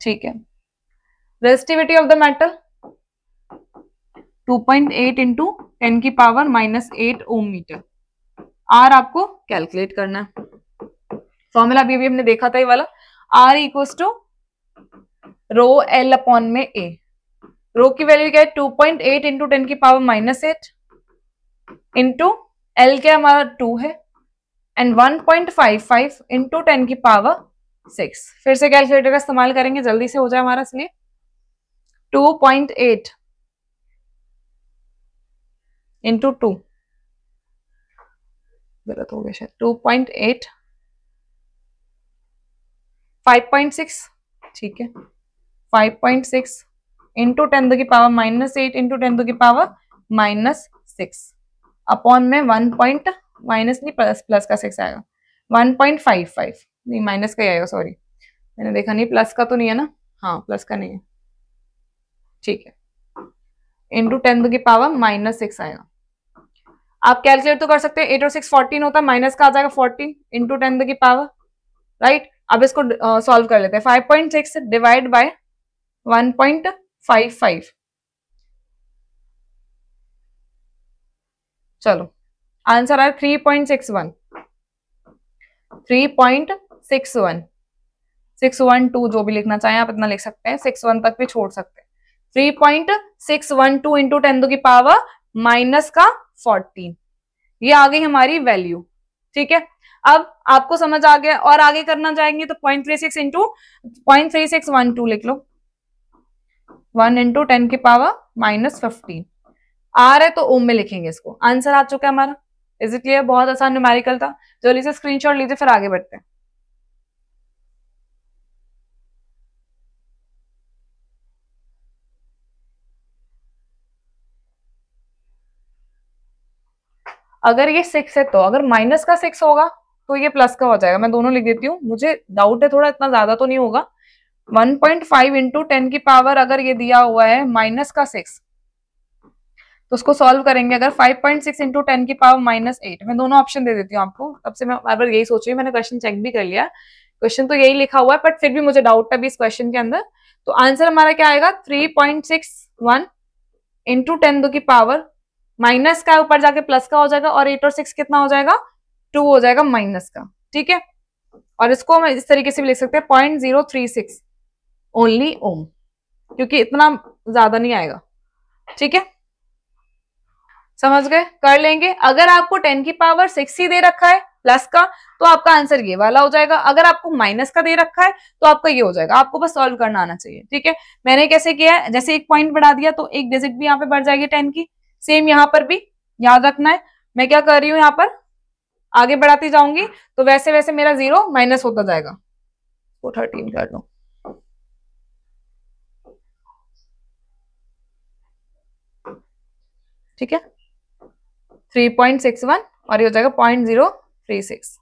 ठीक है, resistivity of the metal 2.8 into 10 की पावर -8 ओम मीटर। आर आपको कैलकुलेट करना है, फॉर्मूला अभी हमने देखा था ये वाला, R equals to rho L upon में ए। रो की वैल्यू क्या है, 2.8 इंटू 10 की पावर -8 इंटू एल क्या हमारा 2 है, एंड 1.55 इंटू 10 की पावर 6। फिर से कैलकुलेटर का इस्तेमाल करेंगे, जल्दी से हो जाए हमारा, इसलिए 2.8 इंटू 2, गलत हो गया शायद, 2.8 5.6, ठीक है, 5.6 इंटू 10 की पावर -8 इंटू 10 की पावर -6 अपॉन में 1 पॉइंट माइनस नहीं प्लस का 6 आएगा, 1.55 नहीं माइनस का ही आएगा, सॉरी मैंने देखा नहीं, प्लस का तो नहीं है ना, हाँ प्लस का नहीं है, ठीक है, इंटू 10 की पावर -6 आएगा। आप कैलकुलेट तो कर सकते हैं, 8 और 6 14 होता है, माइनस का आ जाएगा 14 इंटू 10 की पावर, राइट, अब इसको सॉल्व कर लेते हैं। 5.6 डिवाइड बाय 1.55, चलो आंसर आया 3.61, 3.61, 612 जो भी लिखना चाहें आप इतना लिख सकते हैं, 61 तक भी छोड़ सकते हैं। 3.612 इंटू 10 टू की पावर माइनस का 14, ये आ गई हमारी वैल्यू। ठीक है, अब आपको समझ आ गया और आगे करना चाहेंगे तो 0.36 इंटू 0.3612 लिख लो, 1 इंटू 10 की पावर माइनस 15 आ रहा है तो ओम में लिखेंगे इसको। आंसर आ चुका है हमारा। Is it clear? बहुत आसान न्यूमेरिकल था। जल्दी से स्क्रीनशॉट लीजिए फिर आगे बढ़ते हैं। अगर ये 6 है तो अगर माइनस का 6 होगा तो ये प्लस का हो जाएगा। मैं दोनों लिख देती हूँ, मुझे डाउट है थोड़ा, इतना ज्यादा तो नहीं होगा। 1.5 इंटू 10 की पावर अगर ये दिया हुआ है माइनस का 6 तो उसको सॉल्व करेंगे। अगर 5.6 इंटू 10 की पावर माइनस 8, मैं दोनों ऑप्शन दे देती हूँ आपको। तब से मैं बार बार यही सोच रही हूँ, मैंने क्वेश्चन चेक भी कर लिया, क्वेश्चन तो यही लिखा हुआ है बट फिर भी मुझे डाउट है भी इस क्वेश्चन के अंदर। तो आंसर हमारा क्या आएगा? 3.61 इंटू 10 टू की पावर माइनस का ऊपर जाके प्लस का हो जाएगा और 8 और 6 कितना हो जाएगा? 2 हो जाएगा माइनस का। ठीक है, और इसको हम इस तरीके से भी लिख सकते हैं 0.036 ओनली ओम, क्योंकि इतना ज्यादा नहीं आएगा। ठीक है, समझ गए? कर लेंगे। अगर आपको 10 की पावर 6 ही दे रखा है प्लस का तो आपका आंसर ये वाला हो जाएगा। अगर आपको माइनस का दे रखा है तो आपका ये हो जाएगा। आपको बस सॉल्व करना आना चाहिए। ठीक है, मैंने कैसे किया है, जैसे एक पॉइंट बढ़ा दिया तो एक डिजिट भी यहाँ पे बढ़ जाएगी 10 की, सेम यहाँ पर भी याद रखना है। मैं क्या कर रही हूँ, यहाँ पर आगे बढ़ाती जाऊंगी तो वैसे वैसे मेरा 0 माइनस होता जाएगा। तो 13 कर लो। ठीक है, 3.61 और ये हो जाएगा 0.036।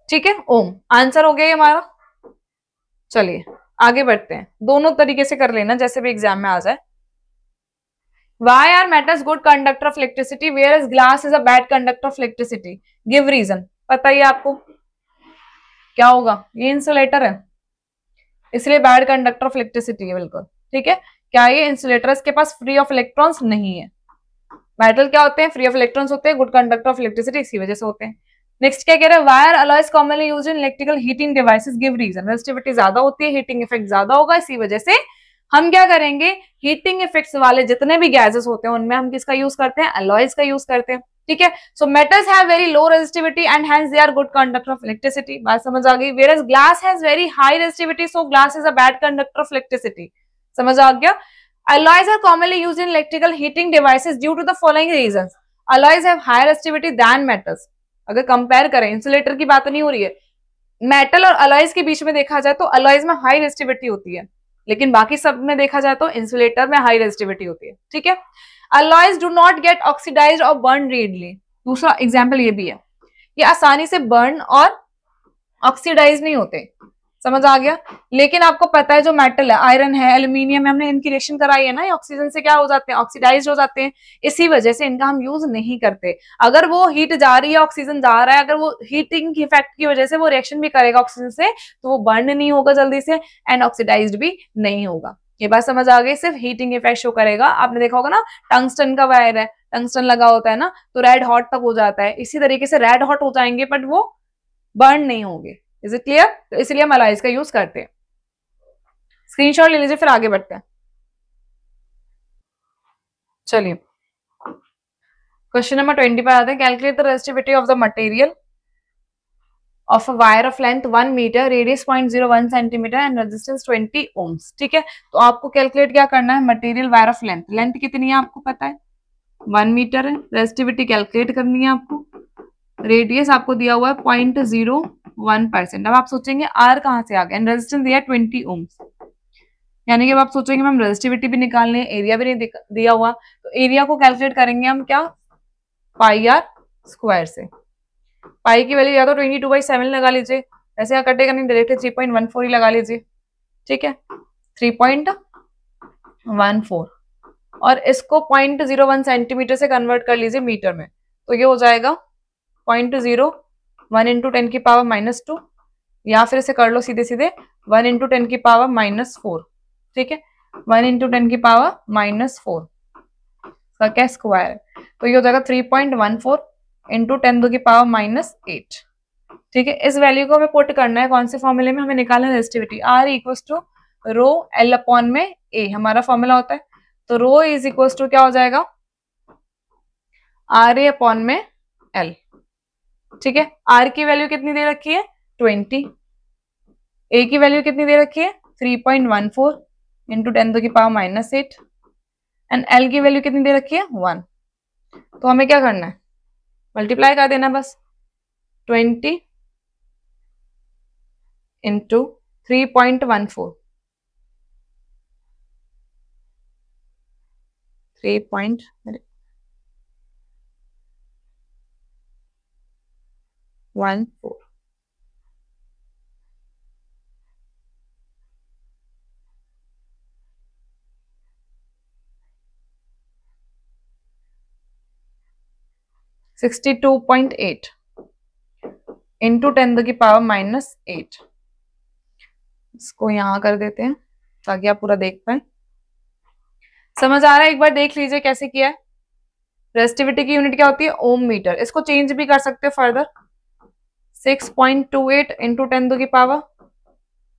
ठीक है, ओम आंसर हो गया ये हमारा। चलिए आगे बढ़ते हैं, दोनों तरीके से कर लेना जैसे भी एग्जाम में आ जाए। Why are metals good conductor of electricity whereas glass is a bad conductor of electricity? Give reason। पता ही आपको क्या होगा? ये इंसुलेटर है इसलिए बैड कंडक्टर ऑफ इलेक्ट्रिसिटी है, बिल्कुल ठीक है। क्या ये इंसुलेटर, इसके पास फ्री ऑफ इलेक्ट्रॉन्स नहीं है। मेटल क्या होते हैं? फ्री ऑफ इलेक्ट्रॉन्स होते हैं, गुड कंडक्टर ऑफ इलेक्ट्रिसिटी इसी वजह से होते हैं। नेक्स्ट क्या कह रहा है? Wire alloys commonly used in electrical heating devices, give reason. Resistivity ज्यादा होती है, हीटिंग इफेक्ट ज्यादा होगा, इसी वजह से हम क्या करेंगे, हीटिंग इफेक्ट्स वाले जितने भी गैसेस होते हैं उनमें हम किसका यूज करते हैं? अलॉयज का यूज करते हैं। ठीक है, so metals have very low resistivity and hence they are good conductor of electricity. बात समझ आ गई? Whereas glass has very high resistivity so glass is a bad conductor of electricity. समझ आ गया? Alloys are commonly used in electrical heating devices due to the following reasons. Alloys have higher resistivity than metals. अगर कंपेयर करें, इंसुलेटर की बात नहीं हो रही है, मेटल और अलॉयज के बीच में देखा जाए तो अलॉयज में हाई रेजिस्टिविटी होती है, लेकिन बाकी सब में देखा जाए तो इंसुलेटर में हाई रेजिस्टिविटी होती है। ठीक है, alloys do not get oxidised और बर्न रेडली। दूसरा एग्जाम्पल ये भी है, ये आसानी से बर्न और ऑक्सीडाइज नहीं होते। समझ आ गया? लेकिन आपको पता है जो मेटल है, आयरन है, एल्यूमिनियम है, हमने इनकी रिएक्शन कराई है ना, ये ऑक्सीजन से क्या हो जाते हैं? ऑक्सीडाइज हो जाते हैं। इसी वजह से इनका हम यूज नहीं करते। अगर वो हीट जा रही है, ऑक्सीजन जा रहा है, अगर वो हीटिंग की इफेक्ट की वजह से वो रिएक्शन भी करेगा ऑक्सीजन से तो वो बर्न नहीं होगा जल्दी से एंड ऑक्सीडाइज भी नहीं होगा। ये बात समझ आ गई? सिर्फ हीटिंग इफेक्ट शो करेगा। आपने देखा होगा ना, टंगस्टन का वायर है, टंगस्टन लगा होता है ना तो रेड हॉट तक हो जाता है, इसी तरीके से रेड हॉट हो जाएंगे बट वो बर्न नहीं होंगे। Is it clear? तो इसलिए हम अलॉयज का यूज करते हैं। स्क्रीनशॉट ले लीजिए फिर आगे बढ़ते हैं। चलिए क्वेश्चन नंबर 20 पर आते हैं। Calculate the resistivity of the material of a wire of length 1 metre, radius 0.01 centimetre and resistance 20 ohms. ठीक है, तो आपको कैलकुलेट क्या करना है? Material wire of length, length कितनी है आपको पता है? 1 मीटर है। रेजिस्टिविटी कैलकुलेट करनी है आपको। रेडियस आपको दिया हुआ है 0.01%। अब आप सोचेंगे आर कहां से आ गया? रेजिस्टेंस दिया 20 ओम्स, यानी कि अब आप सोचेंगे मैम रेजिस्टिविटी भी निकालनी है, एरिया भी नहीं दिया हुआ, तो एरिया को कैलकुलेट करेंगे हम क्या? पाई आर स्क्वायर से। पाई की वैल्यू या तो 22/7 लगा लीजिए, ऐसे यहाँ कटेगा नहीं, डायरेक्टली 3.14 ही लगा लीजिए। ठीक है, 3.14 और इसको 0.01 सेंटीमीटर से कन्वर्ट कर लीजिए मीटर में, तो ये हो जाएगा 0.01 इंटू 10 की पावर -2 या फिर इसे कर लो सीधे सीधे 1 इंटू 10 की पावर -4, ठीक है, 1 इंटू 10 की पावर -4 का क्या स्क्वायर, तो ये हो जाएगा 3.14 इंटू 10 की पावर -8, ठीक है। इस वैल्यू को हमें पुट करना है कौन से फॉर्मूले में, हमें निकालना है resistivity, R equals to rho L upon में A हमारा फॉर्मूला होता है, तो रो इज इक्वल्स टू क्या हो जाएगा, RA अपॉन में L, ठीक है। R की वैल्यू कितनी दे रखी है 20, A की वैल्यू कितनी दे रखी है 3.14 इंटू 10 की पावर -8 एंड L की वैल्यू कितनी दे रखी है 1, तो हमें क्या करना है मल्टीप्लाई कर देना बस, 20 इंटू 3.14 3.14 62.8 इंटू 10 की पावर -8, इसको यहां कर देते हैं ताकि आप पूरा देख पाए। समझ आ रहा है, एक बार देख लीजिए कैसे किया है। रेजिस्टिविटी की यूनिट क्या होती है ओम मीटर, इसको चेंज भी कर सकते हो फर्दर, 6.28 इंटू 10 की पावर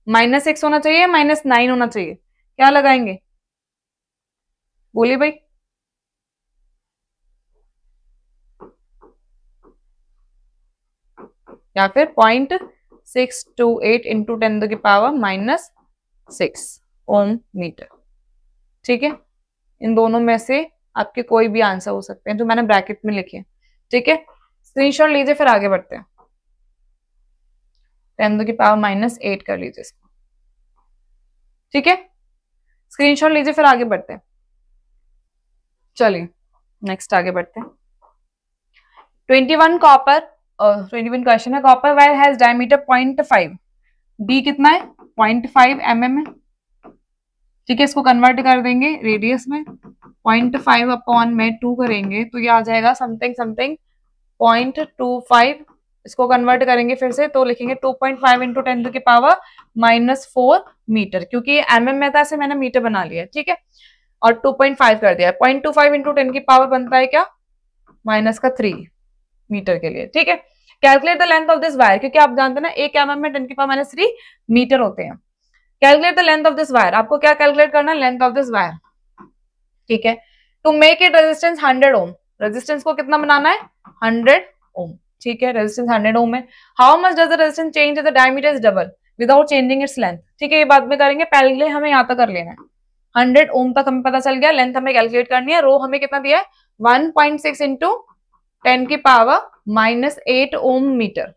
-6 होना चाहिए -9 होना चाहिए, क्या लगाएंगे बोलिए भाई, या फिर 0.628 इंटू 10 की पावर -6 ओम मीटर, ठीक है। इन दोनों में से आपके कोई भी आंसर हो सकते हैं जो मैंने ब्रैकेट में लिखे, ठीक है। स्क्रीनशॉट लीजिए फिर आगे बढ़ते हैं, 10 की पावर -8 कर लीजिए इसको, ठीक है, स्क्रीनशॉट लीजिए फिर आगे बढ़ते हैं। चलिए नेक्स्ट आगे बढ़ते हैं। 21 कॉपर 21 क्वेश्चन है, copper wire has diameter 0.5, D कितना है 0.5 mm है, ठीक है। इसको कन्वर्ट कर देंगे रेडियस में, 0.5 अपॉन में 2 करेंगे तो ये आ जाएगा समथिंग समथिंग 0.25, इसको कन्वर्ट करेंगे फिर से तो लिखेंगे 2.5 इंटू 10 की पावर -4 मीटर, क्योंकि ये mm में था इसे मैंने मीटर बना लिया, ठीक है, और 2.5 कर दिया, 0.25 इंटू 10 की पावर बनता है क्या -3 मीटर के लिए, ठीक है। Calculate the length of this wire, क्योंकि आप जानते हैं ना 1 mm में 10 की पावर -3 मीटर होते हैं। Calculate the length of this wire, आपको क्या कैलकुलेट करना है लेंथ ऑफ दिस वायर, ठीक है। To make it resistance 100 ohm, resistance को कितना बनाना है 100 ओम, ठीक है, रेजिस्टेंस 100 ओम है। How much does the resistance change the diameter is double without changing its length, ठीक है, ये बाद में करेंगे, पहले हमें यहाँ तक कर लेना है, 100 ओम तक हमें पता चल गया, लेंथ हमें कैलकुलेट करनी है, रो हमें कितना दिया है 1.6 इंटू 10 की पावर -8 ओम मीटर,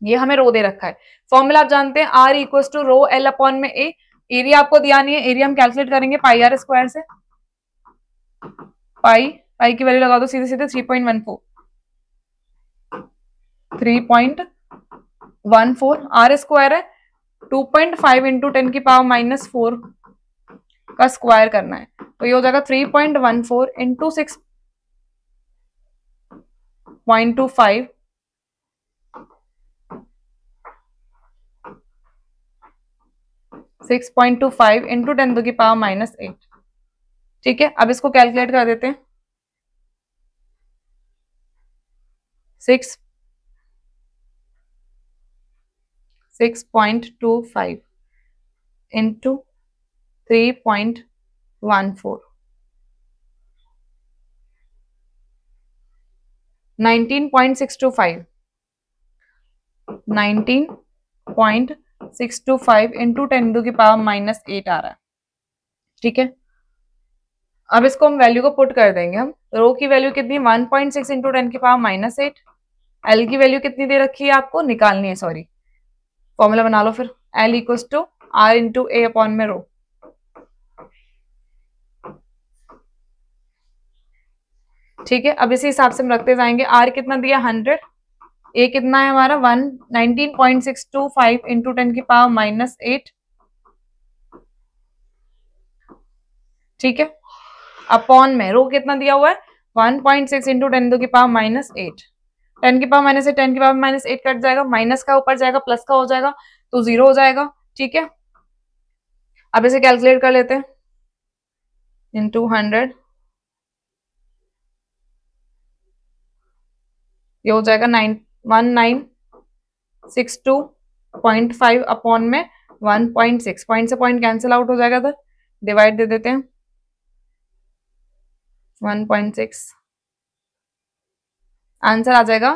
ये हमें रो दे रखा है। फॉर्मूला आप जानते हैं R equal to rho L upon में A, एरिया आपको दिया नहीं है, एरिया हम कैलकुलेट करेंगे पाई R स्क्वायर से, पाई की वैल्यू लगा दो सीधे सीधे 3.14 R स्क्वायर है, 2.5 इंटू 10 की पावर -4 का स्क्वायर करना है, तो ये हो जाएगा 3.14 इंटू 6.25 6.25 इंटू 10 की पावर -8, ठीक है। अब इसको कैलकुलेट कर देते हैं, 6.25 इंटू 3.14 19.625 इंटू 10 की पावर -8 आ रहा है, ठीक है। अब इसको हम वैल्यू को पुट कर देंगे, हम रो की वैल्यू कितनी 1.6 इंटू 10 की पावर -8, एल की वैल्यू कितनी दे रखी है आपको निकालनी है, सॉरी फॉर्मूला बना लो फिर, L equals to R into A upon में रो, ठीक है। अब इसी हिसाब से हम रखते जाएंगे, आर कितना दिया 100, ए कितना है हमारा 19.625 इंटू 10 की पावर -8, ठीक है, अपॉन में रो कितना दिया हुआ है 1.6 इंटू 10 की पावर -8, 10 की पावर माइनस 8, 10 की पावर माइनस 8 कट जाएगा, माइनस का ऊपर जाएगा, प्लस का हो जाएगा तो 0 हो जाएगा। ठीक है, अब इसे कैलकुलेट कर लेते हैं, इंटू 100, ये हो जाएगा 1962.5 अपॉन में 1.6, पॉइंट से पॉइंट कैंसिल आउट हो जाएगा, तो डिवाइड दे देते हैं 1.6, आंसर आ जाएगा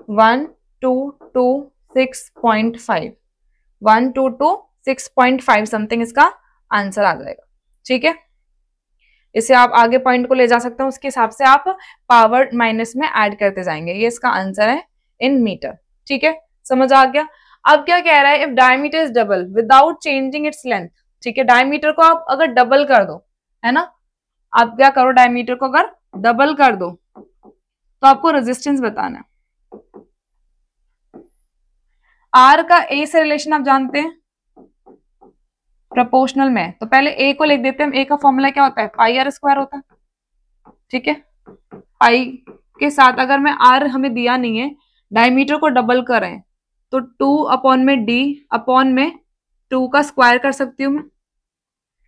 1226.5, 1226.5 समथिंग इसका आंसर आ जाएगा। ठीक है, इसे आप आगे पॉइंट को ले जा सकते हैं, उसके हिसाब से आप पावर माइनस में ऐड करते जाएंगे। ये इसका आंसर है इन मीटर। ठीक है, समझ आ गया। अब क्या कह रहा है, if diameter is double without changing its length. ठीक है, डायमीटर को आप अगर डबल कर दो, है ना, आप क्या करो, डायमीटर को अगर डबल कर दो तो आपको रेजिस्टेंस बताना है। आर का ए से रिलेशन आप जानते हैं प्रोपोर्शनल में, तो पहले ए को लिख देते हैं। ए का फॉर्मूला क्या होता है, पाई आर स्क्वायर होता है। ठीक है, पाई के साथ अगर मैं आर हमें दिया नहीं है, डायमीटर को डबल करें तो 2 अपॉन में डी अपॉन में 2 का स्क्वायर कर सकती हूँ मैं।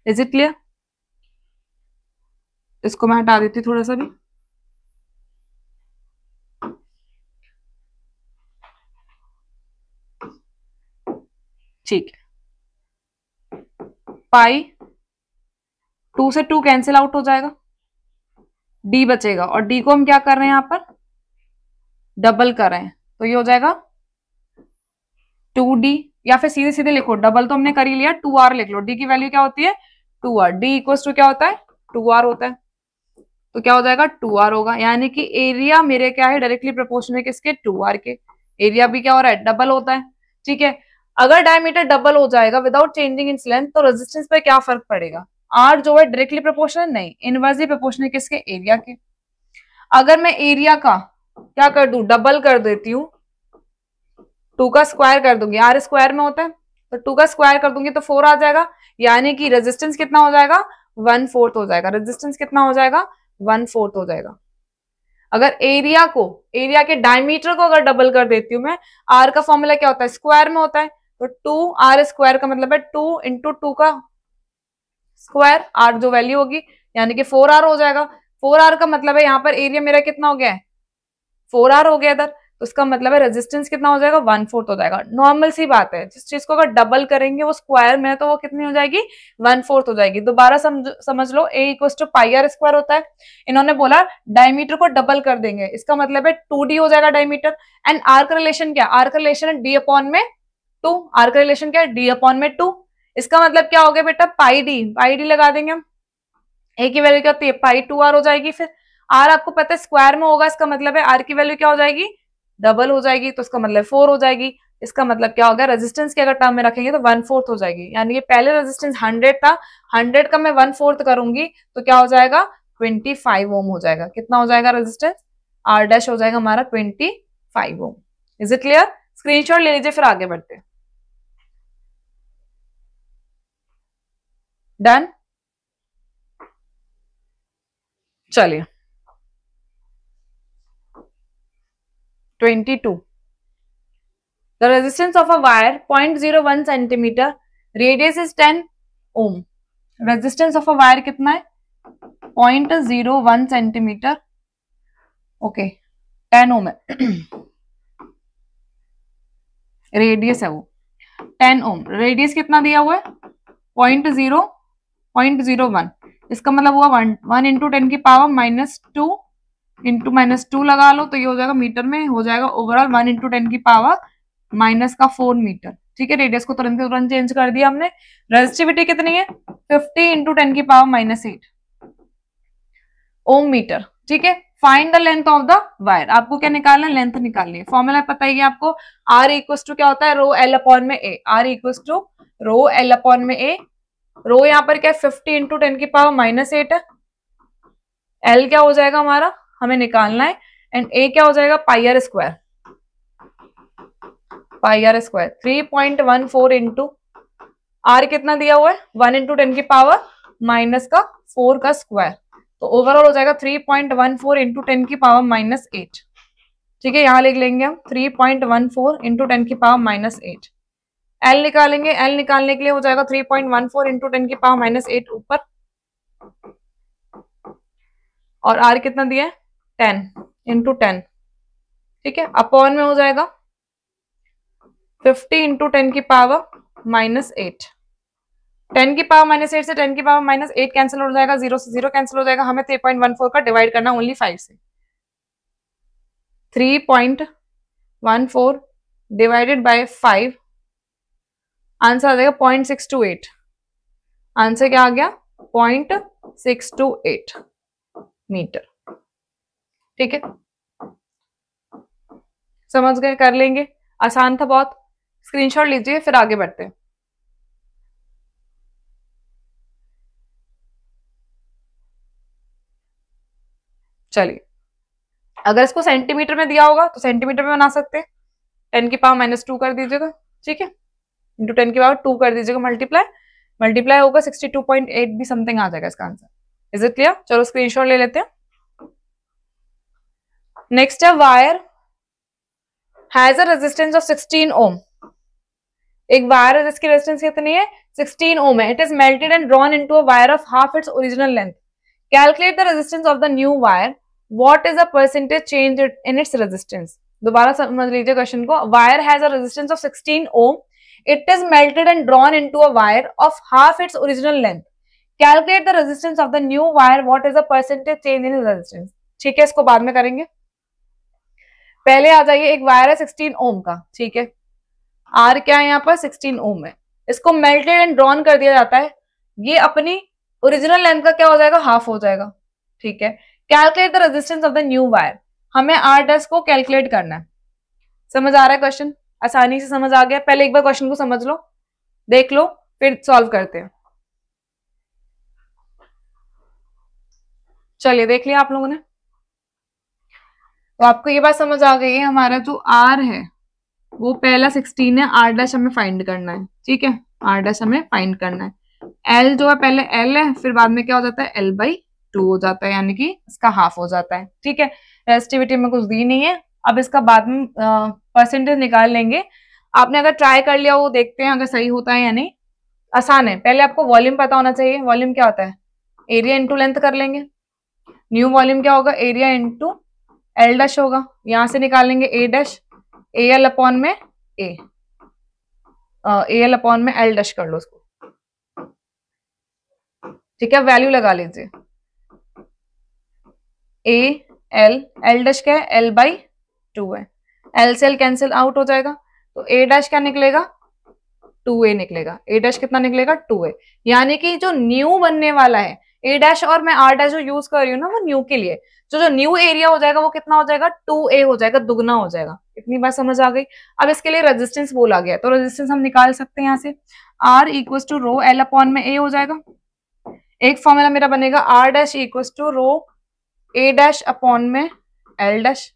Is it clear? इसको मैं हटा देती हूँ थोड़ा सा भी। ठीक है, पाई 2 से 2 कैंसिल आउट हो जाएगा, डी बचेगा, और डी को हम क्या कर रहे हैं, यहां पर डबल कर रहे हैं, तो ये हो जाएगा 2d, या फिर सीधे सीधे लिखो, डबल तो हमने कर ही लिया, 2r लिख लो। डी की वैल्यू क्या होती है, 2r, डी इक्वल टू क्या होता है, 2r होता है, तो क्या हो जाएगा 2r होगा, यानी कि एरिया मेरे क्या है, डायरेक्टली प्रोपोर्शनल है किसके, 2r के। एरिया भी क्या हो रहा है, डबल होता है। ठीक है, अगर डायमीटर डबल हो जाएगा विदाउट चेंजिंग इट्स लेंथ, तो रेजिस्टेंस पे क्या फर्क पड़ेगा, आर जो है डायरेक्टली प्रोपोर्शनल नहीं, इनवर्सली प्रोपोर्शनल किसके, एरिया के। अगर मैं एरिया का क्या कर दूं, डबल कर देती हूँ, 2 का स्क्वायर कर दूंगी, आर स्क्वायर में होता है, तो 2 का स्क्वायर कर दूंगी तो 4 आ जाएगा, यानी कि रेजिस्टेंस कितना हो जाएगा, 1/4 हो जाएगा। रेजिस्टेंस कितना हो जाएगा, 1/4 हो जाएगा। अगर एरिया को, एरिया के डायमीटर को अगर डबल कर देती हूँ मैं, आर का फॉर्मूला क्या होता है, स्क्वायर में होता है, तो 2r स्क्वायर का मतलब है 2 इंटू 2 का स्क्वायर, आर जो वैल्यू होगी, यानी कि 4r हो जाएगा। 4r का मतलब है यहाँ पर एरिया मेरा कितना हो गया है, 4r हो गया इधर, तो इसका मतलब है रेजिस्टेंस कितना हो जाएगा, 1/4 हो जाएगा। नॉर्मल सी बात है, जिस चीज को अगर डबल करेंगे वो स्क्वायर में है तो वो कितनी हो जाएगी, 1/4 हो जाएगी। दोबारा समझ लो, a equal to pi are square होता है, इन्होंने बोला डायमीटर को डबल कर देंगे, इसका मतलब है 2d हो जाएगा डायमीटर। एंड आर का रिलेशन क्या, आर का रिलेशन है d अपॉन में 2, आर का रिलेशन क्या है, d अपॉन में 2। इसका मतलब क्या हो गया बेटा, पाई डी लगा देंगे हम, a की वैल्यू क्या होती है, पाई 2r हो जाएगी। फिर r आपको पता है स्क्वायर में होगा, इसका मतलब है r की वैल्यू क्या हो जाएगी, डबल हो जाएगी, तो इसका मतलब 4 हो जाएगी। इसका मतलब क्या होगा, रेजिस्टेंस के अगर टर्म में रखेंगे तो 1/4 हो जाएगी, यानी कि पहले रेजिस्टेंस 100 था, 100 का मैं 1/4 करूंगी तो क्या हो जाएगा, 25 ओम हो जाएगा। कितना हो जाएगा रेजिस्टेंस, r डैश हो जाएगा हमारा 25 ohm. Is it clear? Screenshot ले लीजिए, फिर आगे बढ़ते हैं। डन, चलिए 22, the resistance of a wire 0.01 centimeter, radius is 10 ohm। Resistance of a wire कितना है, 0.01 सेंटीमीटर, ओके 10 ओम है, रेडियस है वो 10 ओम, रेडियस कितना दिया हुआ है 0.01, इसका मतलब हुआ 1 इंटू 10 की पावर -2 इंटू -2 लगा लो, तो ये हो जाएगा मीटर में, हो जाएगा ओवरऑल 1 इंटू 10 की पावर -4 मीटर। ठीक है, रेडियस को तुरंत चेंज कर दिया हमने। रेजिस्टिविटी कितनी है, 50 इंटू 10 की पावर -8 ओम मीटर। ठीक है, find the length of the wire, आपको क्या निकालना है, लेंथ निकालनी है। फॉर्मूला पता ही है आपको, आर इक्वल टू क्या होता है, रो एल अपॉन में A, R equal to rho L upon में ए। रो यहाँ पर क्या है, 50 इंटू 10 की पावर -8 है, एल क्या हो जाएगा हमारा, हमें निकालना है, एंड ए क्या हो जाएगा, pi are square, pi are square 3.14 into r कितना दिया हुआ है 1 इंटू 10 की पावर -4 का स्क्वायर, तो ओवरऑल हो जाएगा 3.14 इंटू 10 की पावर -8। ठीक है, यहाँ लिख लेंगे हम 3.14 इंटू 10⁻⁸। एल निकालेंगे, एल निकालने के लिए हो जाएगा 3.14 इंटू 10⁻⁸ ऊपर, और आर कितना दिया है 10 इंटू 10, ठीक है, अपॉन में हो जाएगा 50 इंटू 10⁻⁸। 10⁻⁸ से 10⁻⁸ कैंसिल हो जाएगा, 0 से 0 कैंसिल हो जाएगा, हमें 3.14 का डिवाइड करना ओनली 5 से। 3.14 डिवाइडेड बाय 5, आंसर आ जाएगा 0.628। आंसर क्या आ गया 0.628 मीटर। ठीक है, समझ गए, कर लेंगे, आसान था बहुत। स्क्रीनशॉट लीजिए, फिर आगे बढ़ते हैं। चलिए, अगर इसको सेंटीमीटर में दिया होगा तो सेंटीमीटर में बना सकते हैं, 10⁻⁻² कर दीजिएगा, ठीक है, इंटू 10⁻² कर दीजिएगा, मल्टीप्लाई होगा 62.8 भी समथिंग आ जाएगा इसका आंसर। Is it clear? चलो स्क्रीनशॉट ले लेते हैं। नेक्स्ट है wire has a resistance of 16 ओम। एक वायर है जिसकी रेजिस्टेंस कितनी है 16 ओम है। It is melted and drawn into a wire of half its original length. Calculate the resistance of the new wire, what is the percentage change in its resistance. दोबारा समझ लीजिए क्वेश्चन को। Wire has a resistance of 16 ohm, it is melted and drawn into a wire of half its original length. Calculate the resistance of the new wire, what is the percentage change in resistance. ठीक है, इसको बाद में करेंगे, पहले आ जाइए। एक वायर है 16 ओम का, ठीक है, आर क्या है यहाँ पर 16 ओम है, इसको मेल्टेड एंड ड्रॉन कर दिया जाता है, ये अपनी ओरिजिनल लेंथ का क्या हो जाएगा हाफ हो जाएगा। ठीक है, calculate the resistance of the new wire, हमें आर डैश को कैलकुलेट करना है। समझ आ रहा है क्वेश्चन? आसानी से समझ आ गया? पहले एक बार क्वेश्चन को समझ लो, देख लो, फिर सॉल्व करते हैं। चलिए देख लिया आप लोगों ने, तो आपको ये बात समझ आ गई है, हमारा जो आर है वो पहला 16 है, आर डैश हमें फाइंड करना है। ठीक है, आर डैश हमें फाइंड करना है। एल जो है पहले एल है, फिर बाद में क्या हो जाता है L/2 हो जाता है, यानी कि इसका हाफ हो जाता है। ठीक है, रेजिस्टिविटी में कुछ दी नहीं है, अब इसका बाद में परसेंटेज निकाल लेंगे। आपने अगर ट्राई कर लिया वो देखते हैं अगर सही होता है या नहीं। आसान है, पहले आपको वॉल्यूम पता होना चाहिए। वॉल्यूम क्या होता है एरिया इंटू लेंथ कर लेंगे। न्यू वॉल्यूम क्या होगा एरिया इंटू एल डैश होगा, यहां से निकालेंगे ए डैश, एल अपॉन में एल अपॉन में एल डैश कर लो उसको। ठीक है, वैल्यू लगा लीजिए, एल डैश क्या है L/2 है, एल से एल कैंसिल आउट हो जाएगा, तो ए डैश क्या निकलेगा 2a निकलेगा। ए डैश कितना निकलेगा 2a, यानी कि जो न्यू बनने वाला है ए डैश, और मैं आर डैश जो यूज कर रही हूँ ना वो न्यू के लिए, जो न्यू एरिया हो जाएगा वो कितना हो जाएगा 2a हो जाएगा, दुगना हो जाएगा। इतनी बात समझ आ गई। अब इसके लिए रेजिस्टेंस बोला गया, तो रेजिस्टेंस हम निकाल सकते हैं यहाँ से, R equal to rho L upon में A हो जाएगा। एक फॉर्मूला मेरा बनेगा R dash equal to rho A dash upon में L डैश।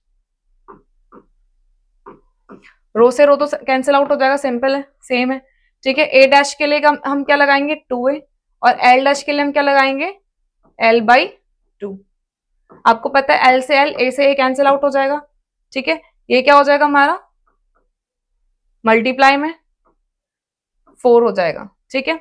रो से रो तो कैंसिल आउट हो जाएगा, सिंपल है, सेम है। ठीक है, A डैश के लिए हम क्या लगाएंगे 2a, और L डैश के लिए हम क्या लगाएंगे L/2। आपको पता है L से L, A से A कैंसिल आउट हो जाएगा। ठीक है, ये क्या हो जाएगा हमारा मल्टीप्लाई में 4 हो जाएगा। ठीक है,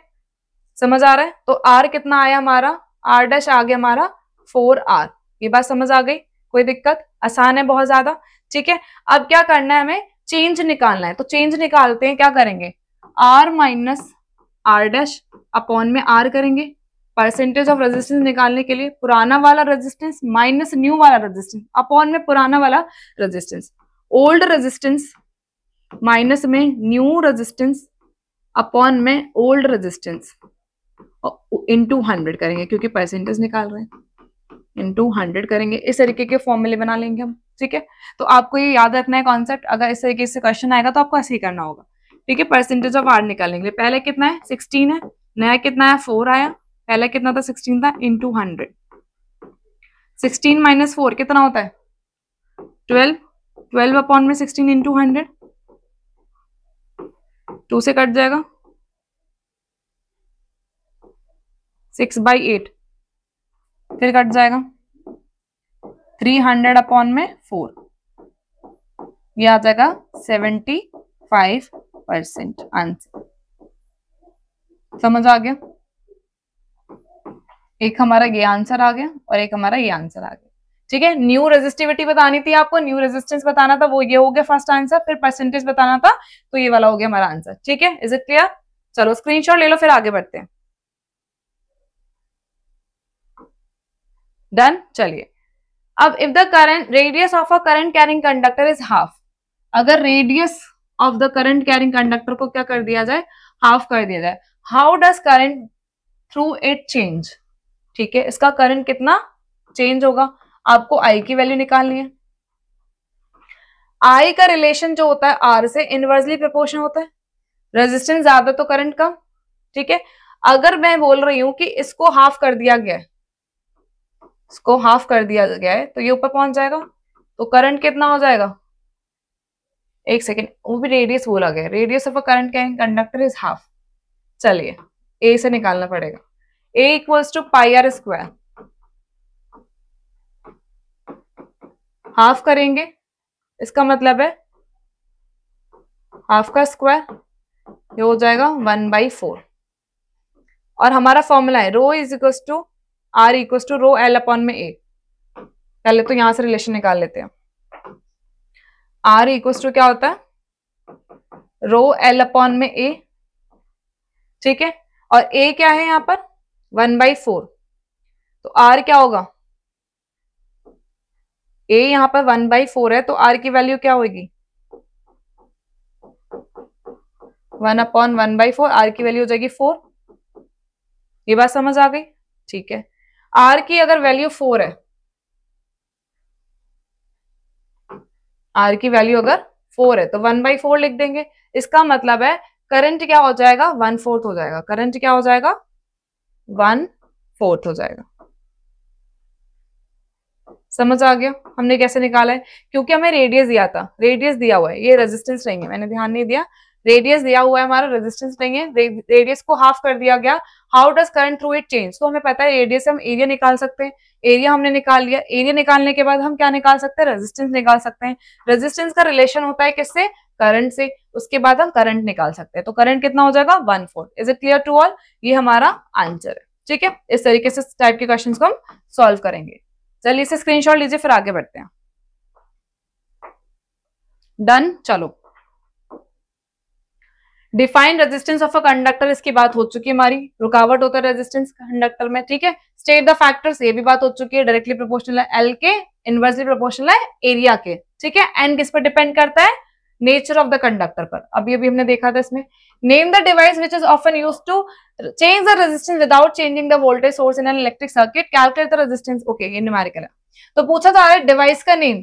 समझ आ रहा है? तो R कितना आया हमारा, R डैश आ गया हमारा 4R। ये बात समझ आ गई? कोई दिक्कत? आसान है बहुत ज्यादा। ठीक है, अब क्या करना है हमें चेंज निकालना है, तो चेंज निकालते हैं। क्या करेंगे R minus R dash upon में R करेंगे। परसेंटेज ऑफ रेजिस्टेंस निकालने के लिए पुराना वाला रेजिस्टेंस माइनस न्यू वाला रेजिस्टेंस अपॉन में पुराना वाला रेजिस्टेंस, ओल्ड रेजिस्टेंस माइनस में न्यू रेजिस्टेंस अपॉन में ओल्ड रेजिस्टेंस इनटू 100 करेंगे, क्योंकि परसेंटेज निकाल रहे हैं, इनटू 100 करेंगे। इस तरीके के फॉर्मूले बना लेंगे हम। ठीक है, तो आपको ये याद रखना है कॉन्सेप्ट, अगर इस तरीके से क्वेश्चन आएगा तो आपको ऐसे ही करना होगा। ठीक है, परसेंटेज ऑफ R निकालने के लिए पहले कितना है 16 है, नया कितना है 4 आया, पहले कितना था 16 था, इनटू 100। 16 माइनस 4 कितना होता है 12, 12 अपॉन में 16 इंटू 100, 2 से कट जाएगा 6/8, फिर कट जाएगा 300 अपॉन में 4, ये आ जाएगा 75% आंसर। समझ आ गया? एक हमारा ये आंसर आ गया और एक हमारा ये आंसर आ गया। ठीक है, न्यू रेजिस्टिविटी बतानी थी आपको, न्यू रेजिस्टेंस बताना था, वो ये हो गया फर्स्ट आंसर। फिर परसेंटेज बताना था, तो ये वाला हो गया हमारा आंसर। ठीक है, इज इट क्लियर? चलो स्क्रीनशॉट ले लो, फिर आगे बढ़ते हैं। डन। चलिए अब if the current radius of a current carrying conductor is half, अगर radius of the current carrying conductor को क्या कर दिया जाए, हाफ कर दिया जाए, how does current through it change. ठीक है, इसका करंट कितना चेंज होगा, आपको आई की वैल्यू निकालनी है। आई का रिलेशन जो होता है आर से इनवर्सली प्रोपोर्शन होता है, रेजिस्टेंस ज्यादा तो करंट कम। ठीक है, अगर मैं बोल रही हूं कि इसको हाफ कर दिया गया है, इसको हाफ कर दिया गया है, तो ये ऊपर पहुंच जाएगा, तो करंट कितना हो जाएगा, एक सेकेंड, वो भी रेडियस बोला गया, radius of a current carrying conductor is half. चलिए ए से निकालना पड़ेगा, A equals to pi are square, half करेंगे, इसका मतलब है हाफ का स्क्वायर, ये हो जाएगा 1/4। और हमारा फॉर्मूला है rho is equal to R equal to rho L upon में ए। पहले तो यहां से रिलेशन निकाल लेते हैं, आर इक्वल टू क्या होता है, रो एल अपॉन में ए। ठीक है, और ए क्या है यहां पर 1/4, तो आर क्या होगा, ए यहां पर 1/4 है, तो आर की वैल्यू क्या होगी 1/1/4, आर की वैल्यू हो जाएगी 4। ये बात समझ आ गई? ठीक है, आर की अगर वैल्यू 4 है, आर की वैल्यू अगर 4 है तो 1/4 लिख देंगे। इसका मतलब है करंट क्या हो जाएगा 1/4 हो जाएगा, करंट क्या हो जाएगा 1/4 हो जाएगा। समझ आ गया हमने कैसे निकाला है, क्योंकि हमें रेडियस दिया था, रेडियस दिया हुआ है, ये रेजिस्टेंस नहीं है, मैंने ध्यान नहीं दिया, रेडियस दिया हुआ है हमारा, रेजिस्टेंस नहीं है, रेडियस को हाफ कर दिया गया। How does current through it change, तो हमें पता है रेडियस से हम एरिया निकाल सकते हैं, एरिया हमने निकाल लिया, एरिया निकालने के बाद हम क्या निकाल सकते हैं, रेजिस्टेंस निकाल सकते हैं। रेजिस्टेंस का रिलेशन होता है किससे, करंट से, उसके बाद हम करंट निकाल सकते हैं, तो करंट कितना हो जाएगा 1/4। Is it clear to all? ये हमारा आंसर है। ठीक है, इस तरीके से टाइप के क्वेश्चंस को हम सॉल्व करेंगे। चलिए इसे स्क्रीनशॉट लीजिए, फिर आगे बढ़ते हैं। डन। चलो define resistance of a conductor, इसकी बात हो चुकी है हमारी, रुकावट होता है रेजिस्टेंस कंडक्टर में। ठीक है, स्टेट द फैक्टर्स, ये भी बात हो चुकी है, डायरेक्टली प्रोपोर्शनल है एल के, इनवर्सली प्रोपोर्शनल है एरिया के। ठीक है, एंड किस पर डिपेंड करता है, नेचर ऑफ द कंडक्टर पर। अभी अभी हमने देखा था इसमें, name the device which is often used to change the resistance without changing the voltage source in an electric circuit, calculate the resistance. Okay, ये न्यूमेरिकल है, तो पूछा जा रहा है डिवाइस का name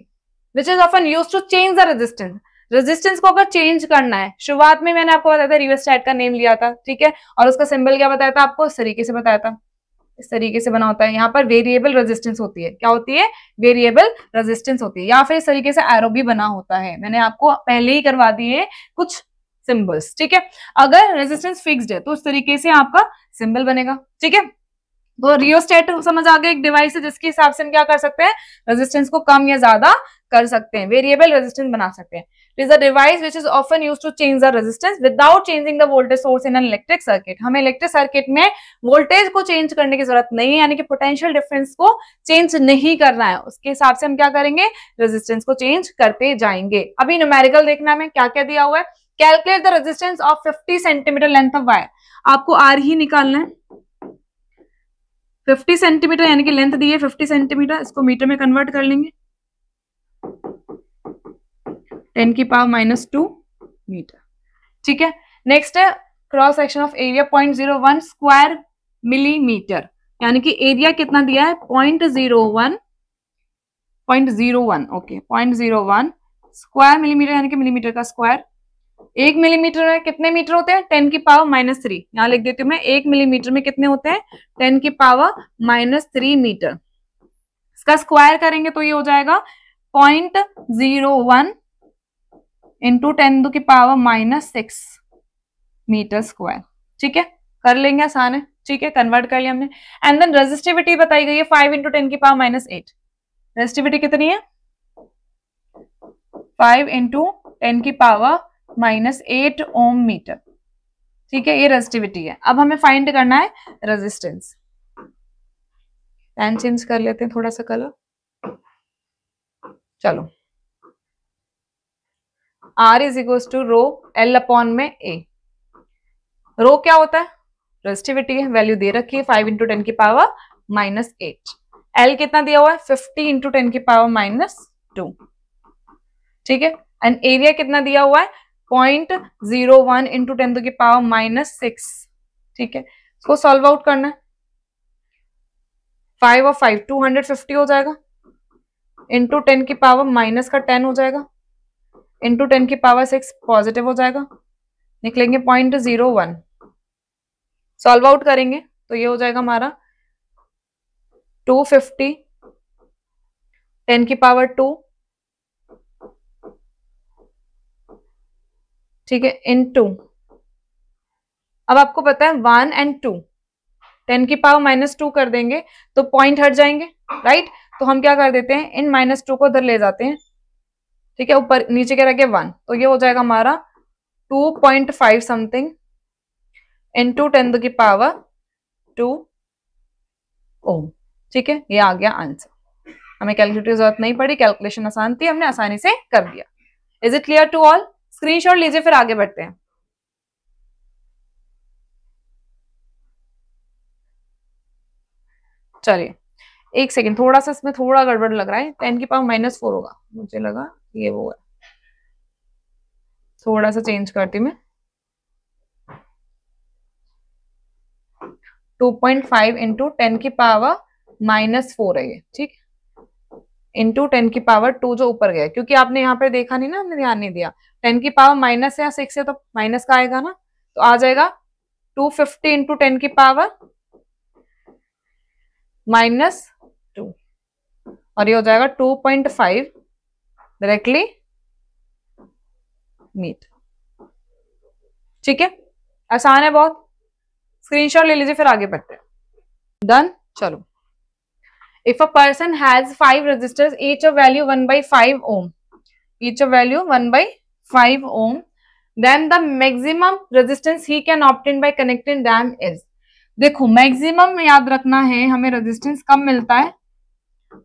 which is often used to change the resistance, resistance को अगर चेंज करना है। शुरुआत में मैंने आपको बताया था रिवर्सस्टैट का नेम लिया था, ठीक है, और उसका सिंबल क्या बताया था आपको, इस तरीके से बताया था, इस तरीके से बना होता है। यहाँ पर वेरिएबल रेजिस्टेंस होती है, क्या होती है, वेरिएबल रेजिस्टेंस होती है, या फिर इस तरीके से एरो भी बना होता है, मैंने आपको पहले ही करवा दिए कुछ सिंबल्स। ठीक है, अगर रेजिस्टेंस फिक्स्ड है तो इस तरीके से आपका सिंबल बनेगा। ठीक है, तो रियोस्टेट समझ आ गया, एक डिवाइस है जिसके हिसाब से हम क्या कर सकते हैं, रेजिस्टेंस को कम या ज्यादा कर सकते हैं, वेरिएबल रेजिस्टेंस बना सकते हैं। It is a device which is often used to change the resistance without changing the voltage source in an electric circuit. हमें इलेक्ट्रिक सर्किट में वोल्टेज को चेंज करने की जरूरत नहीं है, यानी कि पोटेंशियल डिफरेंस को चेंज नहीं करना है, उसके हिसाब से हम क्या करेंगे, रेजिस्टेंस को चेंज करते जाएंगे। अभी न्यूमेरिकल देखना है क्या क्या दिया हुआ है, calculate the resistance of 50 centimetre length of wire, आपको आर ही निकालना है। 50 सेंटीमीटर यानी कि लेंथ दी है 50 सेंटीमीटर, इसको मीटर में कन्वर्ट कर लेंगे, 10⁻² मीटर। ठीक है, नेक्स्ट है cross section of area 0.01 square millimetre, यानी कि एरिया कितना दिया है 0.01, ओके 0.01 स्क्वायर मिलीमीटर, यानी कि मिलीमीटर का स्क्वायर। 1 मिलीमीटर में कितने मीटर होते हैं, 10⁻³ यहां लिख देती हूँ मैं, 1 मिलीमीटर में कितने होते हैं 10⁻³ मीटर। इसका स्क्वायर करेंगे तो ये हो जाएगा 0.01 इंटू 10⁻⁻6 मीटर स्क्वायर। ठीक है, कर लेंगे, आसान है। ठीक है, कन्वर्ट कर लिया हमने। एंड देन रेजिस्टिविटी बताई गई है 5 × 10⁻⁸। रेजिस्टिविटी कितनी है 5 इंटू 10 की पावर -8 ओम मीटर। ठीक है, ये रेजिस्टिविटी है। अब हमें फाइंड करना है रेजिस्टेंस। पेन चेंज कर लेते हैं थोड़ा सा कलर। चलो, R is equal to rho L upon में A। रो क्या होता है? रेजिस्टिविटी है, वैल्यू दे रखी है 5 इंटू 10 की पावर -8। L कितना दिया हुआ है? 50 इंटू 10 की पावर -2। ठीक है, एंड एरिया कितना दिया हुआ है? 0.01 इंटू 10 की पावर -6। ठीक है, इसको सॉल्व आउट करना है। 5 और 5 250 हो जाएगा, इंटू 10 की पावर माइनस का 10 हो जाएगा, इंटू 10 की पावर 6 पॉजिटिव हो जाएगा, निकलेंगे 0.01। सॉल्व आउट करेंगे तो ये हो जाएगा हमारा 250 10 की पावर 2, ठीक है, इनटू, अब आपको पता है 1 एंड 2 10 की पावर -2 कर देंगे तो पॉइंट हट जाएंगे, राइट। तो हम क्या कर देते हैं, इन -2 को उधर ले जाते हैं। ठीक है, ऊपर नीचे क्या रखे 1, तो ये हो जाएगा हमारा 2.5 समथिंग इंटू 10 की पावर 2 ओम। ठीक है, ये आ गया आंसर। हमें कैलकुलेटर की जरूरत नहीं पड़ी, कैलकुलेशन आसान थी, हमने आसानी से कर दिया। Is it clear to all? Screenshot लीजिए, फिर आगे बढ़ते हैं। चलिए एक सेकेंड, थोड़ा सा इसमें थोड़ा गड़बड़ लग रहा है। 10 की पावर -4 होगा, मुझे लगा ये वो है, थोड़ा सा चेंज करती मैं। 2.5 इंटू 10 की पावर -4 है ये, ठीक, इंटू 10 की पावर 2 जो ऊपर गया, क्योंकि आपने यहाँ पे देखा नहीं ना, हमने ध्यान नहीं दिया। 10 की पावर माइनस या 6 है तो माइनस का आएगा ना, तो आ जाएगा 250 इंटू 10 की पावर -2, और ये हो जाएगा 2.5 डायरेक्टली मीट। ठीक है, आसान है बहुत। स्क्रीनशॉट ले लीजिए, फिर आगे बढ़ते हैं। डन। चलो, if a person has 5 resistors each of value 1/5 ohm, each of value 1/5 ohm, then the maximum resistance he can obtain by connecting them is। देखो मैक्सिमम याद रखना है, हमें रेजिस्टेंस कब मिलता है?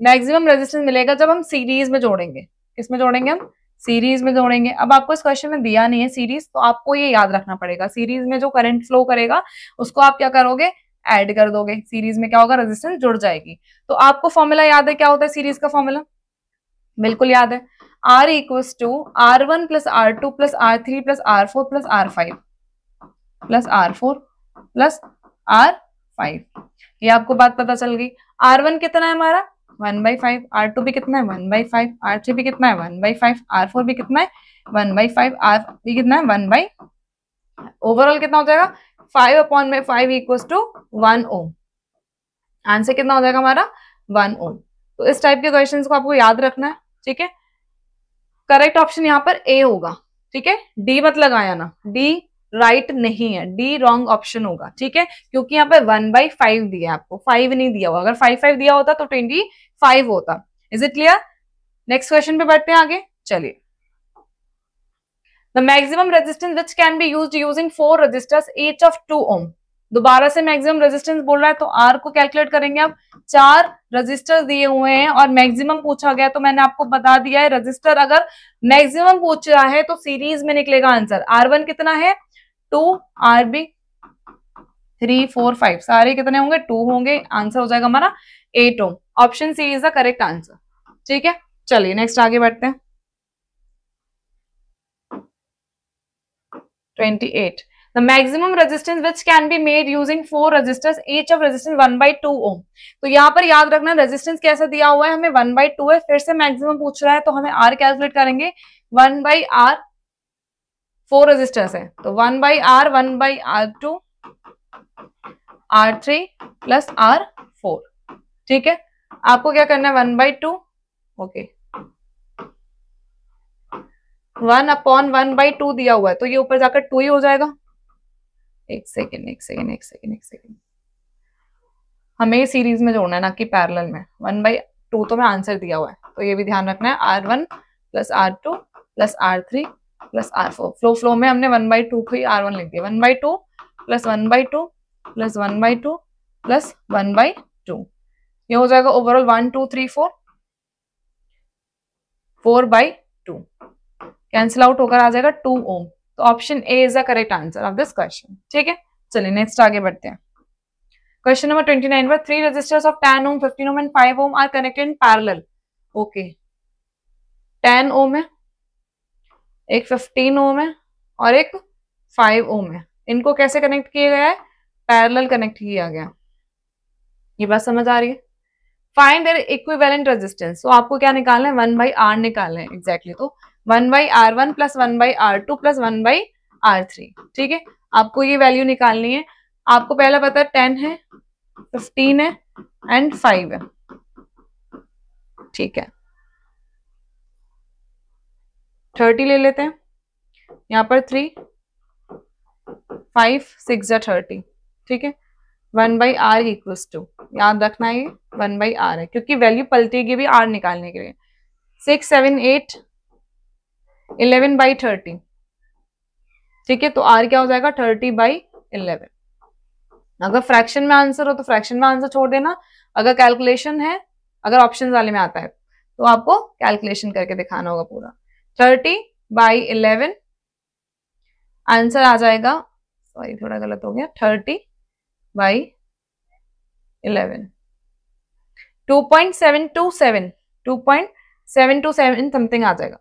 मैक्सिमम रेजिस्टेंस मिलेगा जब हम सीरीज में जोड़ेंगे। किसमें जोड़ेंगे? हम सीरीज में जोड़ेंगे। अब आपको इस क्वेश्चन में दिया नहीं है सीरीज, तो आपको ये याद रखना पड़ेगा, सीरीज में जो करंट फ्लो करेगा उसको आप क्या करोगे? ऐड कर दोगे। सीरीज में क्या होगा? रेजिस्टेंस जुड़ जाएगी। तो आपको फॉर्मूला याद है, क्या होता है सीरीज का फॉर्मूला? बिल्कुल याद है, R equals to R1 plus R2 plus R3 plus R4 plus R5 plus R4 plus R5। ये आपको बात पता चल गई। R1 कितना है हमारा? 1/5, R2 भी कितना है? 1/5, R3 भी कितना है? 1/5, R4 भी कितना है? 1/5, R भी कितना है? 1/, ओवरऑल कितना हो जाएगा? 5/5 इक्वल्स टू 1 ओम। आंसर कितना हो जाएगा हमारा? 1 ओम। तो इस टाइप के क्वेश्चंस को आपको याद रखना है। ठीक है, करेक्ट ऑप्शन यहाँ पर ए होगा। ठीक है, डी मत लगाया ना, डी राइट नहीं है, डी रॉन्ग ऑप्शन होगा। ठीक है, क्योंकि यहाँ पे 1/5 दिया है आपको, 5 नहीं दिया हुआ। अगर 5 दिया होता तो 25 होता। Is it clear? Next question पे बढ़ते हैं आगे। चलिए, the maximum resistance which can be used using 4 resistors each of 2 ohm. दोबारा से मैक्सिमम रेजिस्टेंस बोल रहा है, तो आर को कैलकुलेट करेंगे आप। 4 रजिस्टर दिए हुए हैं और मैक्सिमम पूछा गया, तो मैंने आपको बता दिया है रजिस्टर अगर मैक्सिमम पूछ रहा है तो सीरीज में निकलेगा आंसर। R1 कितना है? 2, RB 3 4 5 सारे कितने होंगे? 2 होंगे। आंसर हो जाएगा हमारा 8 ohm. Option C is the correct answer. ठीक है, चलिए नेक्स्ट आगे बढ़ते हैं। 28, the maximum resistance which can be made using 4 resistors each of resistance 1/2 ohm। तो यहाँ पर याद रखना रेजिस्टेंस कैसा दिया हुआ है, हमें 1/2 है, फिर से मैक्सिमम पूछ रहा है तो हमें R कैलकुलेट करेंगे। 1/R 4 रेजिस्टर्स है, तो 1/R 1/R2 R3 plus R4। ठीक है, आपको क्या करना है? 1/2, ओके, 1/1/2 दिया हुआ है, तो ये ऊपर जाकर 2 ही हो जाएगा। एक सेकेंड, हमें सीरीज में जोड़ना है ना कि पैरेलल में। 1/2 तो मैं आंसर दिया हुआ है, तो ये भी ध्यान रखना है। R1 plus R2 plus R3 plus R4। Flow में हमने 1/2 को ही R1 लिख दिया, 1/2 प्लस 1/2 प्लस 1/2 प्लस 1/2। ये हो जाएगा ओवरऑल 1 2 3 4 4/2। कैंसिल आउट होकर आ जाएगा 2 ओम। तो option A is the correct answer of this question. ठीक है, चलिए नेक्स्ट आगे बढ़ते हैं। क्वेश्चन नंबर 29 पर 3 resistors of 10 ohm 15 ohm and 5 ohm are connected in parallel. Okay, 10 ohm है, एक 15 ओम है और एक 5 ओम है। इनको कैसे कनेक्ट किया गया है? पैरेलल कनेक्ट किया गया। ये बात समझ आ रही है? Find their equivalent resistance. तो आपको क्या निकालना है? 1/R निकालना है एग्जैक्टली। तो 1/R1 plus 1/R2 plus 1/R3। ठीक है, आपको ये वैल्यू निकालनी है। आपको पहला पता है 10 है, 15 है एंड 5 है। ठीक है, 30 ले लेते हैं। यहाँ पर 3 5 6 या 30। ठीक है, 1/R इक्वल्स टू, याद रखना है ये 1/R है क्योंकि वैल्यू पलटेगी भी R निकालने के लिए। 6 7 8 11/30। ठीक है, तो R क्या हो जाएगा? 30/11। अगर फ्रैक्शन में आंसर हो तो फ्रैक्शन में आंसर छोड़ देना। अगर कैलकुलेशन है, अगर ऑप्शन वाले में आता है तो आपको कैलकुलेशन करके दिखाना होगा पूरा। 30/11 आंसर आ जाएगा। सॉरी, थोड़ा गलत हो गया। 30/11 2.727 समथिंग आ जाएगा।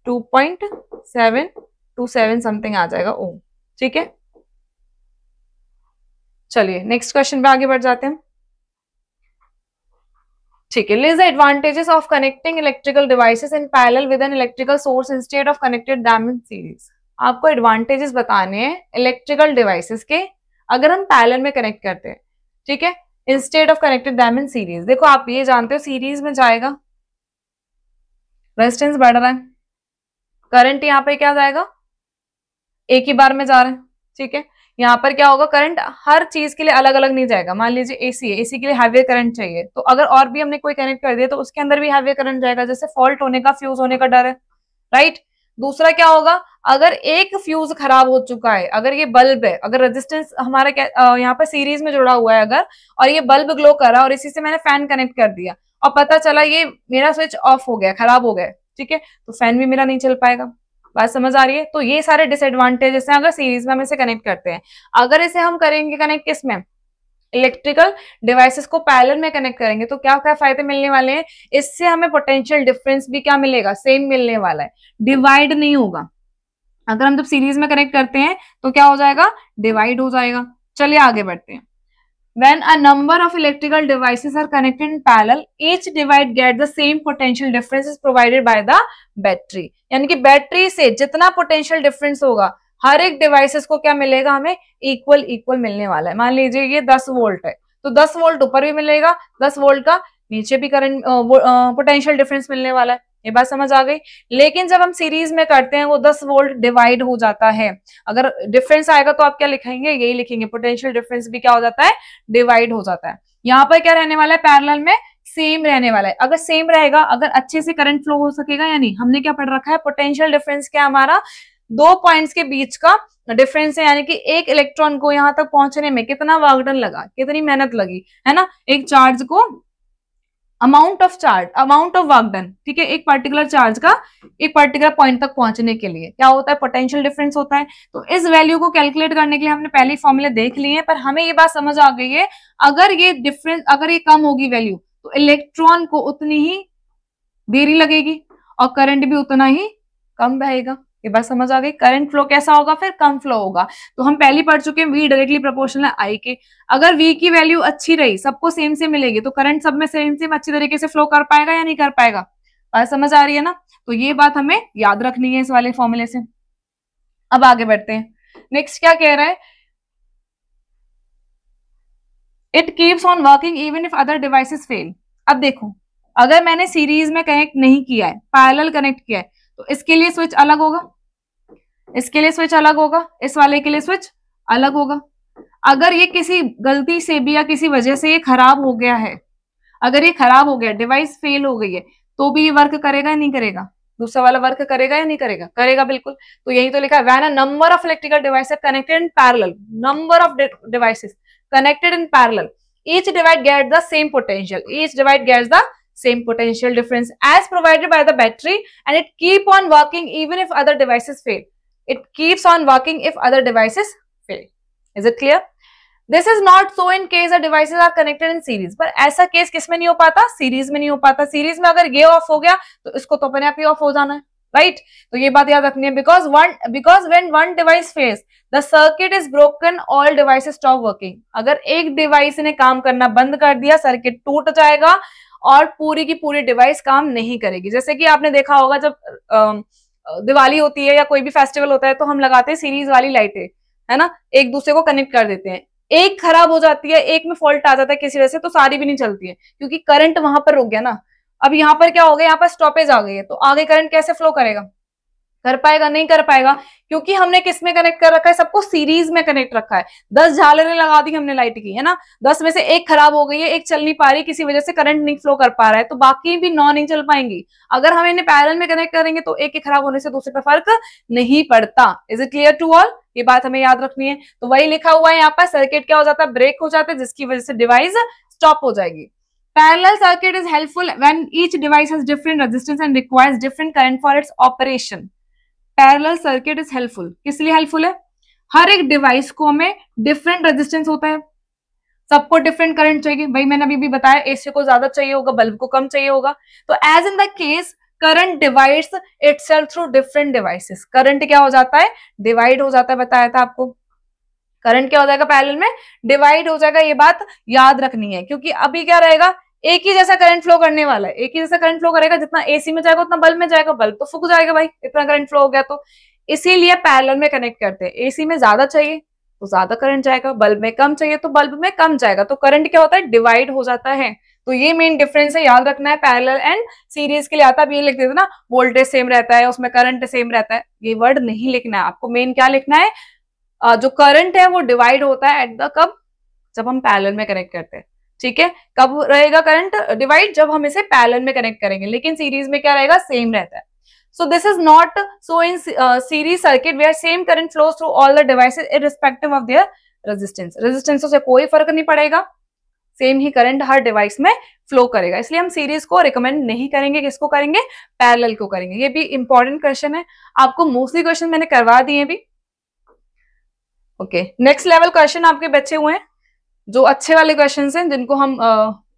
2.727 समथिंग आ जाएगा ओम। ठीक है, चलिए नेक्स्ट क्वेश्चन पे आगे बढ़ जाते हैं। ठीक है, list the advantages of connecting electrical devices in parallel with an electrical source instead of connected them in series. आपको एडवांटेजेस बताने हैं इलेक्ट्रिकल डिवाइसेस के अगर हम पैरेलल में कनेक्ट करते हैं। ठीक है, instead of connected them in series. देखो आप ये जानते हो सीरीज में जाएगा, रेजिस्टेंस बढ़ रहा है, करंट यहाँ पे क्या जाएगा? एक ही बार में जा रहा है। ठीक है, यहाँ पर क्या होगा? करंट हर चीज के लिए अलग अलग नहीं जाएगा। मान लीजिए एसी है, एसी के लिए हाईवे करंट चाहिए, तो अगर और भी हमने कोई कनेक्ट कर दिया तो उसके अंदर भी हाईवे करंट जाएगा। जैसे फॉल्ट होने का, फ्यूज होने का डर है, राइट। दूसरा क्या होगा? अगर एक फ्यूज खराब हो चुका है, अगर ये बल्ब है, अगर रेजिस्टेंस हमारा यहाँ पर सीरीज में जुड़ा हुआ है अगर, और ये बल्ब ग्लो कर रहा है और इसी से मैंने फैन कनेक्ट कर दिया और पता चला ये मेरा स्विच ऑफ हो गया, खराब हो गया, ठीक है, तो फैन भी मेरा नहीं चल पाएगा। बात समझ आ रही है? तो ये सारे डिसएडवांटेजेस हैं अगर सीरीज में हम इसे कनेक्ट करते हैं। अगर इसे हम करेंगे कनेक्ट किसमें? इलेक्ट्रिकल डिवाइसेस को पैरेलल में कनेक्ट करेंगे तो क्या क्या फायदे मिलने वाले हैं? इससे हमें पोटेंशियल डिफरेंस भी क्या मिलेगा? सेम मिलने वाला है, डिवाइड नहीं होगा। अगर हम जब सीरीज में कनेक्ट करते हैं तो क्या हो जाएगा? डिवाइड हो जाएगा। चलिए आगे बढ़ते हैं। When a number of electrical devices are connected in parallel, each device get the same potential difference is provided by the battery। यानी कि बैटरी से जितना पोटेंशियल डिफरेंस होगा हर एक डिवाइसेस को क्या मिलेगा? हमें इक्वल इक्वल मिलने वाला है। मान लीजिए ये 10 वोल्ट है तो 10 वोल्ट ऊपर भी मिलेगा, 10 वोल्ट का नीचे भी करंट पोटेंशियल डिफरेंस मिलने वाला है। ये बात समझ आ गई? लेकिन जब हम सीरीज में करते हैं वो 10 वोल्ट डिवाइड हो जाता है। अगर डिफरेंस आएगा तो आप क्या लिखेंगे? यही लिखेंगे, पोटेंशियल डिफरेंस भी क्या हो जाता है? डिवाइड हो जाता है। यहाँ पर क्या रहने वाला है? पैरेलल में सेम रहने वाला है। अगर सेम रहेगा, अगर अच्छे से करंट फ्लो हो सकेगा या नहीं, हमने क्या पढ़ रखा है? पोटेंशियल डिफरेंस क्या हमारा? दो पॉइंट्स के बीच का डिफरेंस है, यानी कि एक इलेक्ट्रॉन को यहां तक पहुंचने में कितना वर्क डन लगा, कितनी मेहनत लगी, है ना। एक चार्ज को अमाउंट ऑफ वर्क डन, ठीक है, एक पर्टिकुलर चार्ज का एक पर्टिकुलर पॉइंट तक पहुंचने के लिए क्या होता है? पोटेंशियल डिफरेंस होता है। तो इस वैल्यू को कैलकुलेट करने के लिए हमने पहले फॉर्मूले देख लिए हैं, पर हमें ये बात समझ आ गई है अगर ये डिफरेंस, अगर ये कम होगी वैल्यू तो इलेक्ट्रॉन को उतनी ही देरी लगेगी और करंट भी उतना ही कम बहेगा। ये बात समझ आ गई? करंट फ्लो कैसा होगा? फिर कम फ्लो होगा। तो हम पहले पढ़ चुके हैं V डायरेक्टली प्रोपोर्शनल है I के। अगर V की वैल्यू अच्छी रही, सबको सेम से मिलेगी, तो करंट सब में सेम अच्छी तरीके से फ्लो कर पाएगा या नहीं कर पाएगा? बात समझ आ रही है ना? तो ये बात हमें याद रखनी है इस वाले फॉर्मूले से। अब आगे बढ़ते हैं। नेक्स्ट क्या कह रहा है? It keeps on working even if other devices fail. अब देखो, अगर मैंने सीरीज में कनेक्ट नहीं किया है, पैरेलल कनेक्ट किया है, तो इसके लिए स्विच अलग होगा, इसके लिए स्विच अलग होगा, इस वाले के लिए स्विच अलग होगा। अगर ये किसी गलती से भी या किसी वजह से ये खराब हो गया है, अगर ये खराब हो गया, डिवाइस फेल हो गई है, तो भी ये वर्क करेगा या नहीं करेगा? दूसरा वाला वर्क करेगा या नहीं करेगा? करेगा बिल्कुल। तो यही तो लिखा है, when a number of electrical devices connected in parallel, number of devices connected in parallel, each device gets the same potential, each device gets the same potential difference as provided by the battery, and it keep on working even if other devices fail. It keeps on working if other devices fail. Is it clear? This is not so in case the devices are connected in series. पर ऐसा केस किस में नहीं हो पाता? सीरीज में नहीं हो पाता। सीरीज में अगर ये ऑफ हो गया तो इसको तो अपने आप ही ऑफ हो जाना है, राइट? तो ये बात याद रखनी है, because when one device fails the circuit is broken, all devices stop working. अगर एक डिवाइस ने काम करना बंद कर दिया, सर्किट टूट जाएगा और पूरी की पूरी डिवाइस काम नहीं करेगी। जैसे कि आपने देखा होगा जब दिवाली होती है या कोई भी फेस्टिवल होता है तो हम लगाते हैं सीरीज वाली लाइटें, है ना, एक दूसरे को कनेक्ट कर देते हैं। एक खराब हो जाती है, एक में फॉल्ट आ जाता है किसी वजह से, तो सारी भी नहीं चलती है क्योंकि करंट वहां पर रुक गया ना। अब यहाँ पर क्या हो गया, यहाँ पर स्टॉपेज आ गई है, तो आगे करंट कैसे फ्लो करेगा? कर पाएगा? नहीं कर पाएगा, क्योंकि हमने किस में कनेक्ट कर रखा है? सबको सीरीज में कनेक्ट रखा है। 10 झालरें लगा दी हमने लाइट की, है ना, 10 में से एक खराब हो गई है, एक चल नहीं पा रही, किसी वजह से करंट नहीं फ्लो कर पा रहा है, तो बाकी भी 9 नहीं चल पाएंगी। अगर हम इन्हें पैरेलल में कनेक्ट करेंगे तो एक के खराब होने से दूसरे पर फर्क नहीं पड़ता। Is it clear to all? ये बात हमें याद रखनी है। तो वही लिखा हुआ है यहाँ पर, सर्किट क्या हो जाता है? ब्रेक हो जाता है, जिसकी वजह से डिवाइस स्टॉप हो जाएगी। Parallel circuit is helpful when each device has different resistance and requires different current for its operation. Parallel circuit is helpful. किस लिए helpful है? हर एक डिवाइस को हमें डिफरेंट रेजिस्टेंस होता है, सबको डिफरेंट करंट चाहिए। भाई मैंने अभी भी बताया, एसी को ज्यादा चाहिए होगा, बल्ब को कम चाहिए होगा। तो as in the case current divides itself through different devices. Current क्या हो जाता है? डिवाइड हो जाता है, बताया था आपको। करंट क्या हो जाएगा? पैरेलल में डिवाइड हो जाएगा। ये बात याद रखनी है, क्योंकि अभी क्या रहेगा, एक ही जैसा करंट फ्लो करने वाला है, एक ही जैसा करंट फ्लो करेगा, जितना एसी में जाएगा उतना बल्ब में जाएगा, बल्ब तो फूक जाएगा भाई, इतना करंट फ्लो हो गया तो। इसीलिए पैरेलल में कनेक्ट करते हैं। एसी में ज्यादा चाहिए तो ज्यादा करंट जाएगा, बल्ब में कम चाहिए तो बल्ब में कम जाएगा, तो करंट क्या होता है? डिवाइड हो जाता है। तो ये मेन डिफरेंस है, याद रखना है। पैरेलल एंड सीरीज के लिए आता है, ये लिख देते ना, वोल्टेज सेम रहता है, उसमें करंट सेम रहता है, ये वर्ड नहीं लिखना है आपको। मेन क्या लिखना है? जो करंट है वो डिवाइड होता है एट द कब? जब हम पैरेलल में कनेक्ट करते हैं, ठीक है। कब रहेगा करंट डिवाइड? जब हम इसे पैरेलल में कनेक्ट करेंगे। लेकिन सीरीज में क्या रहेगा? सेम रहता है। So this is not so in series circuit where same current flows through all the devices irrespective of their resistance. Resistance से कोई फर्क नहीं पड़ेगा, सेम ही करंट हर डिवाइस में फ्लो करेगा। इसलिए हम सीरीज को रिकमेंड नहीं करेंगे। किसको करेंगे? पैरेलल को करेंगे। ये भी इंपॉर्टेंट क्वेश्चन है, आपको मोस्टली क्वेश्चन मैंने करवा दिए भी। ओके, नेक्स्ट लेवल क्वेश्चन आपके बचे हुए हैं, जो अच्छे वाले क्वेश्चंस हैं, जिनको हम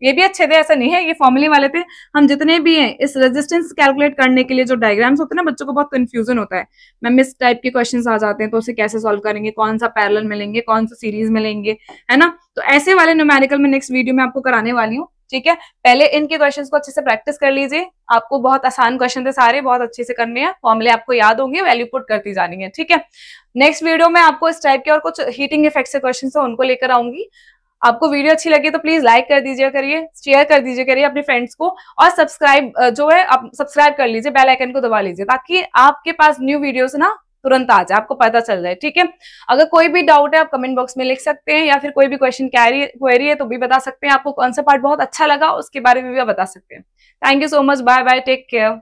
ये भी अच्छे थे, ऐसा नहीं है, ये फॉर्मूले वाले थे। हम जितने भी हैं इस रेजिस्टेंस कैलकुलेट करने के लिए जो डायग्राम्स होते हैं ना, बच्चों को बहुत कंफ्यूजन होता है, मैम इस टाइप के क्वेश्चंस आ जाते हैं तो उसे कैसे सॉल्व करेंगे, कौन सा पैरेलल में लेंगे, कौन सा सीरीज में लेंगे, है ना। तो ऐसे वाले न्यूमेरिकल में नेक्स्ट वीडियो में आपको कराने वाली हूँ, ठीक है। पहले इनके क्वेश्चंस को अच्छे से प्रैक्टिस कर लीजिए। आपको बहुत आसान क्वेश्चन थे सारे, बहुत अच्छे से करने हैं, फॉर्मूले आपको याद होंगे, वैल्यू पुट करती जानी है, ठीक है। नेक्स्ट वीडियो में आपको इस टाइप के और कुछ हीटिंग इफेक्ट से क्वेश्चन है उनको लेकर आऊंगी। आपको वीडियो अच्छी लगी तो प्लीज लाइक कर दीजिए करिए, शेयर कर दीजिए करिए अपने फ्रेंड्स को, और सब्सक्राइब जो है आप सब्सक्राइब कर लीजिए, बेल आइकन को दबा लीजिए, ताकि आपके पास न्यू वीडियोस ना तुरंत आ जाए, आपको पता चल जाए, ठीक है। अगर कोई भी डाउट है आप कमेंट बॉक्स में लिख सकते हैं, या फिर कोई भी क्वेश्चन क्वेरी है तो भी बता सकते हैं। आपको कौन सा पार्ट बहुत अच्छा लगा उसके बारे में भी बता सकते हैं। Thank you so much, bye bye, take care.